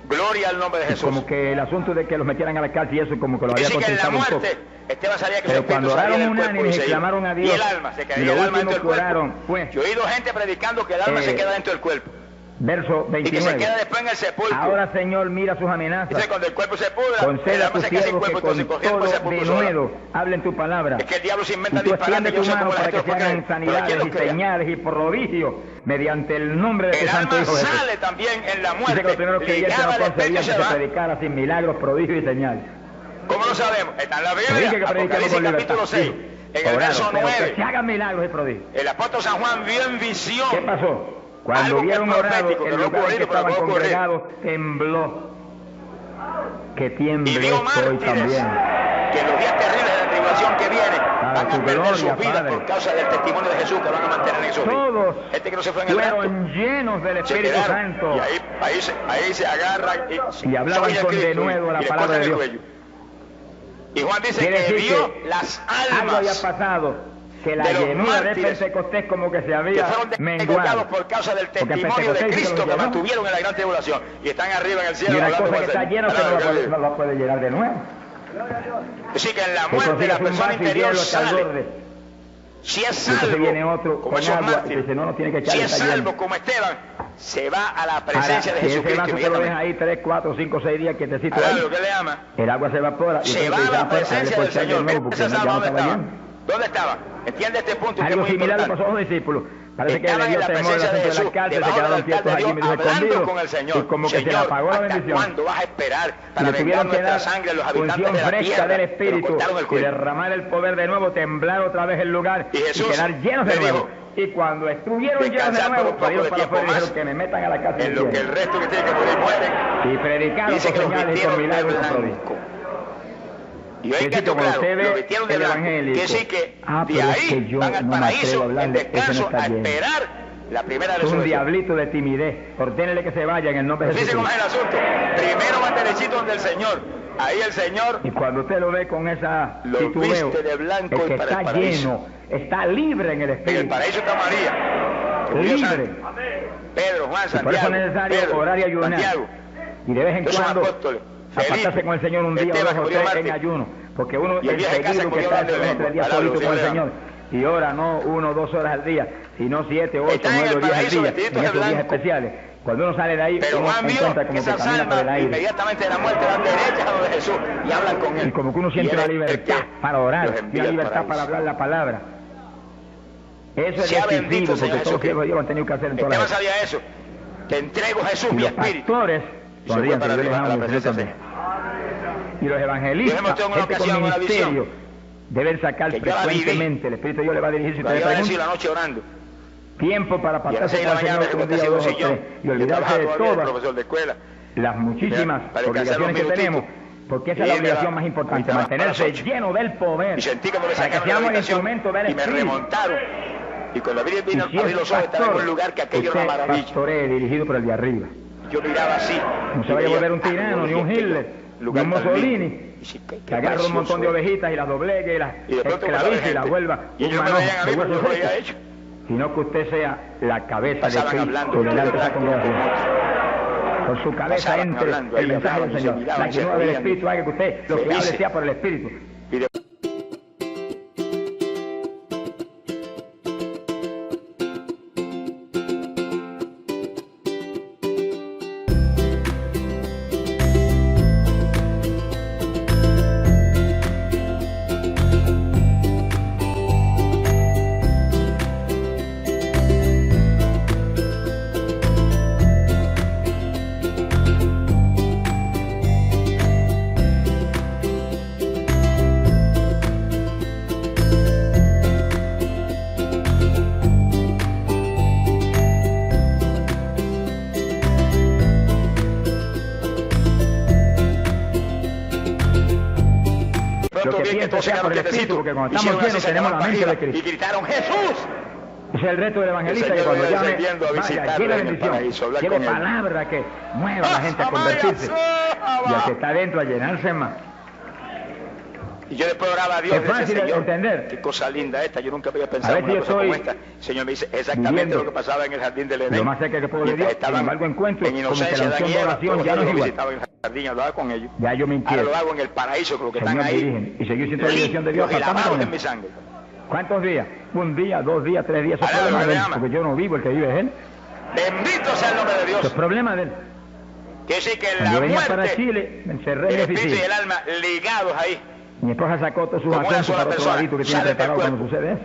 Gloria al nombre de Jesús. Como que el asunto de que los metieran a la cárcel y eso como que lo había contestado un poco. Esteban sabía que pero cuando oraron unánimes y clamaron a Dios, y el alma se quedó dentro del cuerpo. Yo he oído gente predicando que el alma se queda dentro del cuerpo. Verso 29. Y que se queda después en el sepulcro. Ahora, Señor, mira sus amenazas. Dice, cuando el cuerpo se pudra, concede a tus siervos que con todo denuedo hablen tu palabra. Es que el diablo se inventa disparates. Tu mano para que se hagan sanidades y señales y prodigios mediante el nombre de tu santo Hijo Jesús. Sale también en la muerte. Dice que los primeros creyentes no concebían que se predicara sin milagros, prodigios y señales. ¿Cómo lo sabemos? Está en la Biblia. Apocalipsis capítulo 6. En el verso 9. Que se hagan milagros y prodigios. El apóstol San Juan vio en visión. ¿Qué pasó? Cuando vieron orado, el lugar en que estaban congregados tembló. Que tiemble hoy también. Que los días terribles de la tribulación que vienen van a perder sus vidas por causa del testimonio de Jesús que van a mantener en esos días. Todos que no se fue en el fueron llenos del Espíritu Santo. Y ahí se agarran y hablaban con denuedo la palabra de Dios. Y Juan dice que vio las almas. Algo había pasado. Que la llenura de Pentecostés como que se había menguado por causa del testimonio de Cristo que mantuvieron en la gran tribulación y están arriba en el cielo. Y una cosa que está llena que no lo puede llenar de nuevo. Así que en la muerte la persona interior sale. Si es salvo, viene otro como esos mártires, si es salvo como Esteban, se va a la presencia de Jesucristo. Si ese vaso te lo ahí 3, 4, 5, 6 días quietecito ahí, lo que le ama, el agua se evapora y se va a la presencia del Señor. ¿Dónde estaba? ¿Entiende este punto? Algo similar le pasó a los discípulos. Parece que le dio temor en la de la cárcel, se quedaron quietos allí medio escondidos y como que se le apagó la bendición. ¿Cuándo vas a esperar para le tuvieron que dar sangre a los habitantes de la fresca tierra del Espíritu y derramar el poder de nuevo, temblar otra vez el lugar y quedar llenos de nuevo? Y cuando estuvieron llenos de nuevo, salieron para afuera y dijeron que me metan a la cárcel. En lo que el resto que tiene que morir mueren. Y predicaron con señales y con milagros y prodigios. Y hoy que claro, lo vistieron de blanco, que sí que de ahí van al paraíso, en descanso, a esperar la primera resurrección. Es un diablito de timidez. Ordénele que se vaya en el nombre de Jesús. Fíjense cómo es el asunto. Primero va derechito donde el Señor. Ahí el Señor. Y cuando usted lo ve con esa lo viste de blanco, el que está lleno, está libre en el Espíritu. En el paraíso está María. Libre. Pedro, Juan, Santiago. Por eso es necesario Pedro, orar y ayunar. Santiago. Y de vez en cuando apartarse con el Señor un día o dos o tres en ayuno. Porque uno es seguido que está 2 o 3 días solito con el Señor. Y ora no 1 o 2 horas al día, sino 7, 8, 9 días al día, en esos días especiales. Cuando uno sale de ahí, pero uno Juan encuentra como que camina por el aire. Inmediatamente de la muerte van derechas a donde Jesús y hablan con él. Y como que uno siente una libertad para orar, y una libertad para hablar la palabra. Eso es decisivo, porque todos los siervos de Dios lo han tenido que hacer en todas las... sabía eso. Te entrego, Jesús, mi espíritu. Los pastores, sonrían, que yo les amo, yo también. Y los evangelistas, gente con ministerio, deben sacar frecuentemente, el Espíritu de Dios le va a dirigir si ustedes preguntan. La noche orando. Tiempo para pasarse con el Señor un día o 2 o 3 y olvidarse de todas las muchísimas obligaciones que tenemos, porque esa es la obligación más importante, mantenerse lleno del poder, para que seamos el instrumento del Espíritu. Y me remontaron, y con la vida vino a abrir los ojos, estaba en un lugar que aquello era una maravilla. Pastoree dirigido por el de arriba. Yo miraba así. No se vaya a volver un tirano, ni un Hitler, ni un Mussolini, que agarra un montón de ovejitas y las doblegue y las esclavice y las vuelva un manojo de huesos secos, sino que usted sea la cabeza de Cristo delante de esa congregación. Con su cabeza entre el mensaje del Señor. La llenura del Espíritu haga que usted lo que hable sea por el Espíritu. Sea por el Espíritu, porque cuando estamos llenos tenemos la mente de Cristo. Y gritaron ¡Jesús! Ese es el reto del evangelista, que cuando llame, vaya, lleve bendición, lleve palabra que mueva a la gente a convertirse, y al que está dentro a llenarse más. Y yo después oraba a Dios. Es fácil de entender. Qué cosa linda esta, yo nunca había pensado en una cosa como esta. El Señor me dice exactamente lo que pasaba en el jardín del Edén. Lo más cerca que puedo de Dios, sin embargo encuentro como que la unción de oración ya no es igual. Hablaba con ellos. Ya yo me inquieto. Ahora lo hago en el paraíso, creo que están ahí. Dirigen, y seguir siendo la dirección de Dios. En mi sangre. ¿Cuántos días? 1 día, 2 días, 3 días. Eso es problema de él, porque yo no vivo, el que vive es él. Bendito sea el nombre de Dios. Eso es problema de él. Que sí que la muerte, para Chile, me encerré en mi oficina. El espíritu y el alma ligados ahí. Mi esposa sacó todos sus asuntos para otro ladito que tiene preparado cuando sucede eso.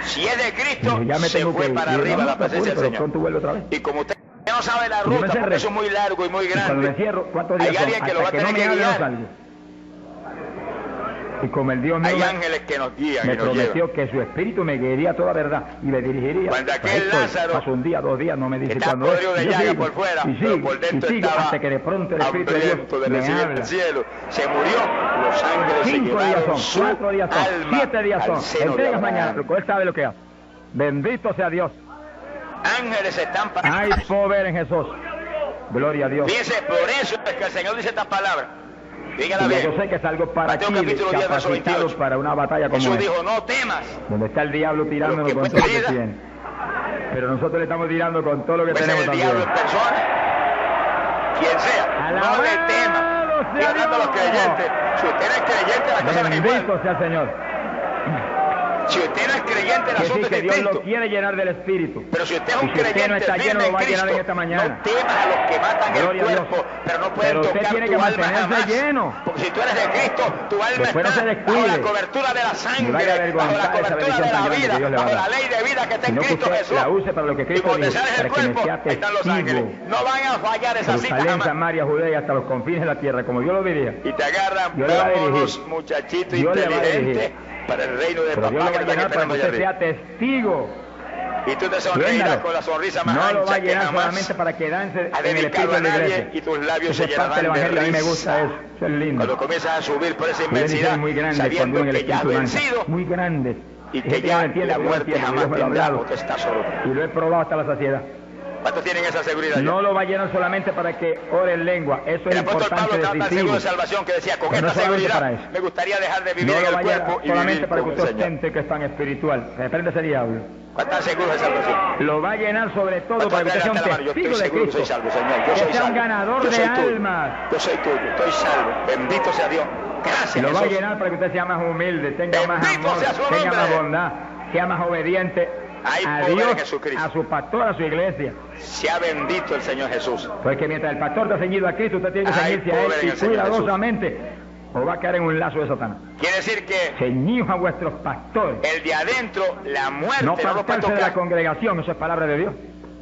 Si es de Cristo, ya me tengo se fue para arriba la presencia del Señor. Pronto vuelve otra vez. Y como usted no sabe la ruta, porque eso es muy largo y muy grande. Cuando me cierro, ¿cuántos días hay alguien son? Que lo va a tener que guiar. Y como el Dios mío hay ángeles que nos guían me y nos prometió llevan. Que su espíritu me guiaría a toda verdad y me dirigiría. Cuando aquel Lázaro pasó 1 día, 2 días, no me dice cuándo es. De llaga por fuera, y sigo, pero por dentro estaba hasta que de pronto el espíritu de Dios me habla. El cielo se murió, los ángeles 5 días son, 4 días son, 7 días son. Entregas mañana, porque él sabe lo que hace. Bendito sea Dios. Ángeles están para. Hay poder en Jesús. Gloria a Dios. Dice, por eso es que el Señor dice estas palabras. Dígala bien. Yo sé que es algo para Chile, capacitado para una batalla como esta. Jesús dijo, no temas. Donde está el diablo tirándonos con todo lo que tiene. Pero nosotros le estamos tirando con todo lo que tenemos también. El diablo en persona, quien sea, no le tema. Y hablando a los creyentes, si usted es creyente, la cosa no es igual. Bendito sea el Señor. Si usted no es creyente, el asunto es que Dios distinto. lo quiere llenar del Espíritu. Pero si usted es un creyente, usted no está lleno, lo va a llenar en esta mañana. No temas a los que matan el cuerpo, pero no pueden tocar tiene tu que alma jamás. Lleno. Porque si tú eres de Cristo, tu alma está bajo la cobertura de la sangre, bajo la cobertura de la vida, bajo la ley de vida que está en Cristo Jesús. La use para lo que Cristo y cuando sales del cuerpo, están los ángeles. No van a fallar esa cita jamás. Samaria, Judea y hasta los confines de la tierra, como Dios lo diría. Y te agarran pocos muchachitos inteligentes para el reino de papá que para que usted sea testigo Y tú te sonreirás con la sonrisa más no lo va a ancha que llenar jamás solamente para que dance ha en el espíritu dedicado a de la nadie, iglesia. y tus labios Eso se es parte del llenarán de evangelio, a mí me gusta risa. eso es lindo. Cuando comienzas a subir por esa Una bendición inmensidad, muy grande cuando sabiendo uno en el que ya has espíritu danza, vencido muy grande. y Hay que gente ya no entiende, la pero yo muerte entiendo, jamás Dios me lo ha tendrá hablado. potestad sobre ti. Y lo he probado hasta la saciedad. ¿Cuántos tienen esa seguridad? No lo va a llenar solamente para que ore en lengua, eso es El apóstol Pablo importante, estaba tan seguro decisivo. de salvación que decía, con Pero no esta solamente para seguridad eso. me gustaría dejar de vivir No en lo el va a llenar cuerpo y solamente vivir para que con el usted Señor. ostente que es tan espiritual. Reprende ese diablo. ¿Cuántos seguros de salvación? Lo va a llenar sobre todo ¿Cuántos para que usted sea un levantan la mano? Yo testigo estoy de seguro que Cristo. soy salvo, Señor. Yo Que soy sea un salvo. ganador Yo de soy tuyo. almas. Yo soy tuyo, estoy salvo. Bendito sea Dios. Gracias, Lo va a Jesús. llenar para que usted sea más humilde, tenga más Bendito amor, sea su tenga nombre. más bondad, sea más obediente Hay a poder en Dios, Jesucristo. a su pastor, a su iglesia. Sea bendito el Señor Jesús. Porque mientras el pastor está ceñido a Cristo, usted tiene que Hay ceñirse a poder en él el y Señor cuidadosamente o va a caer en un lazo de Satanás. Quiere decir que Ceñidos a vuestros pastores. el de adentro, la muerte, No no lo puede apartarse de la tocar. congregación, eso es palabra de Dios.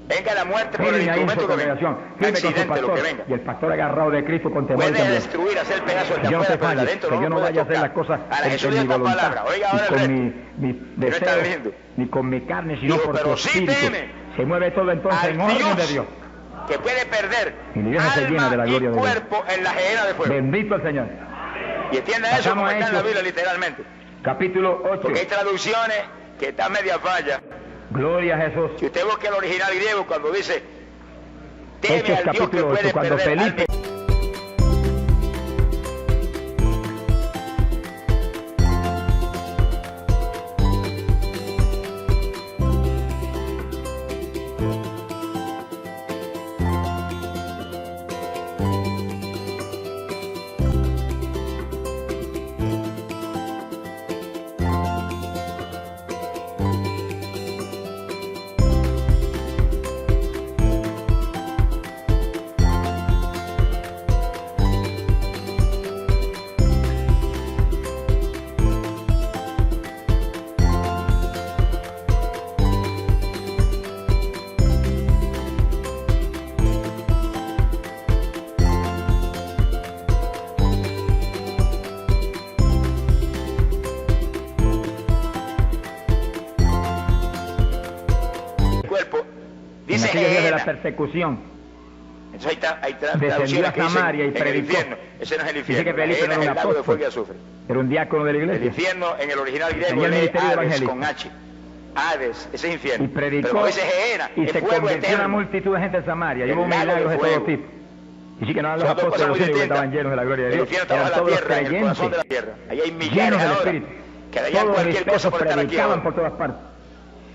Venga la muerte por el Miren ahí en su instrumento que venga. congregación, Un firme con su accidente, lo que pastor. venga. Y el pastor agarrado de Cristo con temor y Puede temblor. destruir, hacer pedazos el de Yo no afuera, se pero el de falle, adentro que no yo lo no puede vaya a hacer tocar. las cosas Ahora Jesús en dio mi esta voluntad, palabra. Oiga ni ahora el con resto. mi no está deseo, lindo. ni con mi carne, sino Dijo, por pero tu sí espíritu. teme Se mueve todo entonces en al orden de Dios. Dios que puede perder Y la iglesia se llena de la alma y gloria de Dios. cuerpo en la gehenna de fuego. Bendito el Señor. Y entienda eso Pasamos como a está en la Hechos. Biblia literalmente. Capítulo 8. Porque hay traducciones que están media falla. Gloria a Jesús. Si usted busca el original griego cuando dice teme Hechos al Dios que capítulo 8, puede cuando perder Felipe... alma. En Dice aquellos días de la gehenna. persecución, Entonces hay descendió traducciones a que dicen Samaria y en el predicó. infierno. Ese no es el Dice infierno. que Felipe Gehenna no es era el un lago de apóstol, fuego y azufre. era un diácono de la El iglesia. infierno en el original Tenía griego el lee ministerio de Hades evangelista. con H. Hades, ese es infierno. Y predicó Pero como dice gehenna, y es se fuego convirtió una eterno. multitud de gente en Samaria. Y El hubo lago de milagros de todo fuego. tipo. Y sí que no eran los Son dos apóstoles cosas los muy únicos que distintas. estaban llenos de la gloria de El Dios. infierno estaba Eran en la todos los tierra, en el corazón de la creyentes, tierra. Ahí hay llenos millares del ahora Espíritu. que darían Todos cualquier cosa dispersos por estar aquí predicaban ahora. por todas partes.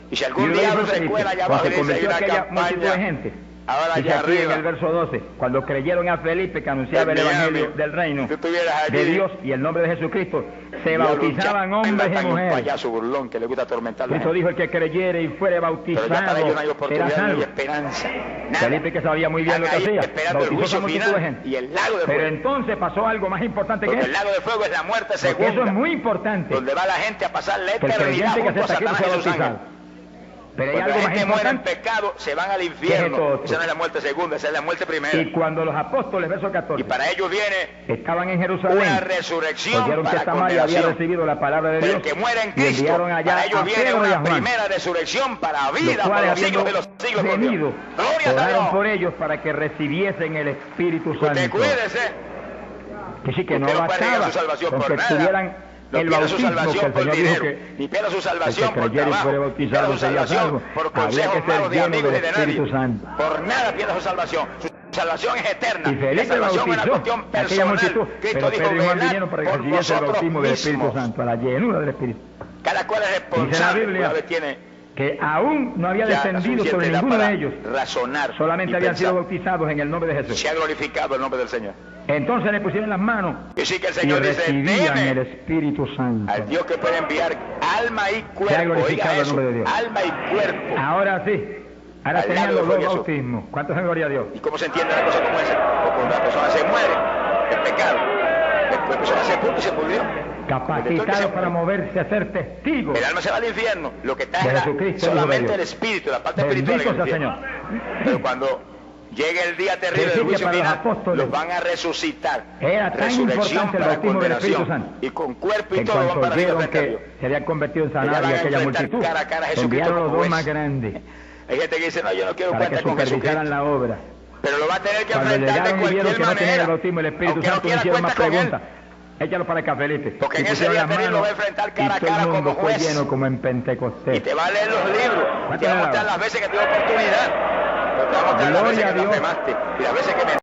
Y si Y algún luego diablo dijo se Felipe, cuela allá cuando abajo se y dice, hay convirtió una aquella multitud de campaña gente. ahora Dice allá aquí en arriba. el verso 12, cuando creyeron a Felipe que anunciaba el En Miami, evangelio del reino si tú estuvieras allí, de Dios y el nombre de Jesucristo, se diablo, bautizaban ya, hombres y tan un mujeres. payaso burlón que le gusta atormentar a la Cristo gente. dijo, el que creyere y fuere Pero bautizado ya para ellos no hay será oportunidad, no hay salvo. esperanza. Nada. Felipe, que sabía muy bien lo que Están ahí hacía, esperando el bautizó a juicio esa multitud de final gente. y el lago de Pero fuego. entonces pasó algo más importante que Porque eso. el lago de fuego es la muerte Porque eso segunda. es muy importante. Donde va la gente a pasar la Que el eternidad creyente que junto a acepta a Cristo Satanás sea y sus ángeles. bautizado. Pero hay Cuando algo la más gente muere en importante. pecado, se van al ¿Qué es esto infierno. otro? Esa no es la muerte segunda, esa es la muerte primera. Y cuando los apóstoles, verso 14, Y para ellos viene estaban en Jerusalén, una resurrección oyeron que para Samaria había condenación. recibido la palabra de Pero Dios el que muere en y Cristo, enviaron allá para ellos a viene Pedro y a una Juan, primera resurrección para los vida por cuales los siglos de habiendo los siglos. por Dios. venido, Gloria a oraron Dios. por ellos para que recibiesen el Espíritu Usted Santo. cuídese. Que sí, que no Usted no puede negar bastaba su salvación con por que nada. tuvieran No el pierda su bautismo, que salvación el por Señor dijo dinero, que ni pierda su el salvación que por creyera y trabajo, fuera pierda bautizado su sería salvación salvo. por Había consejos que ser malos de lleno amigos y del de nadie. Espíritu Santo. Por nada pierda su salvación. Su salvación es eterna. Y Felipe La salvación es una bautizó cuestión a aquella personal. multitud, Cristo pero dijo, Pedro y Juan velad vinieron para que por recibiese el vosotros bautismo del Espíritu mismos. Santo, a la llenura del Espíritu. Cada cual es Dice la responsable. Biblia Una vez tiene que aún no había ya descendido suficiente sobre edad ninguno para de ellos, razonar solamente y habían sido pensar. bautizados en el nombre de Jesús. Se ha glorificado el nombre del Señor. Entonces le pusieron las manos Y sí que el y Señor dice, recibían el teme Espíritu Santo. al Dios que puede enviar alma y Se ha cuerpo. glorificado Oiga el nombre de eso, Dios. alma y cuerpo. Ahora sí, ahora Al tenían lado de los dos Jesús. bautismos. ¿Cuántos en gloria a Dios? ¿Y cómo se entiende la cosa como esa? Porque cuando la persona se muere, es pecado. Después la persona se puso y se murió. Capacitados para moverse a ser testigos. El alma se va al infierno. Lo que está De es Jesucristo, Hijo de solamente Dios. el espíritu, la parte espiritual Bendito en el sea el infierno. Señor. Pero cuando llegue el día terrible del juicio final, los van a resucitar. Era tan importante el bautismo del Espíritu Santo, y con cuerpo y que todo van para arriba frente a que Dios. se había convertido en Sanabria aquella multitud. Cara a cara a enviaron los dos juez. más grandes Hay gente que dice, no, yo no quiero para que cuenta con supervisaran Jesucristo. la obra. Pero lo va a tener que Cuando enfrentar de llegaron y vieron cualquier que no tenían el manera. bautismo del Espíritu Aunque no Santo, no quiera hicieron más cuenta con él. preguntas. Échalo para acá, Felipe. Porque en Y ese pusieron día las terrible lo va a manos, enfrentar y cara a todo el cara mundo como fue juez. lleno como en Pentecostés. Y te va a leer los libros. Te va a mostrar las veces que tuve oportunidad. Te va a mostrar las veces que blasfemaste y las veces que me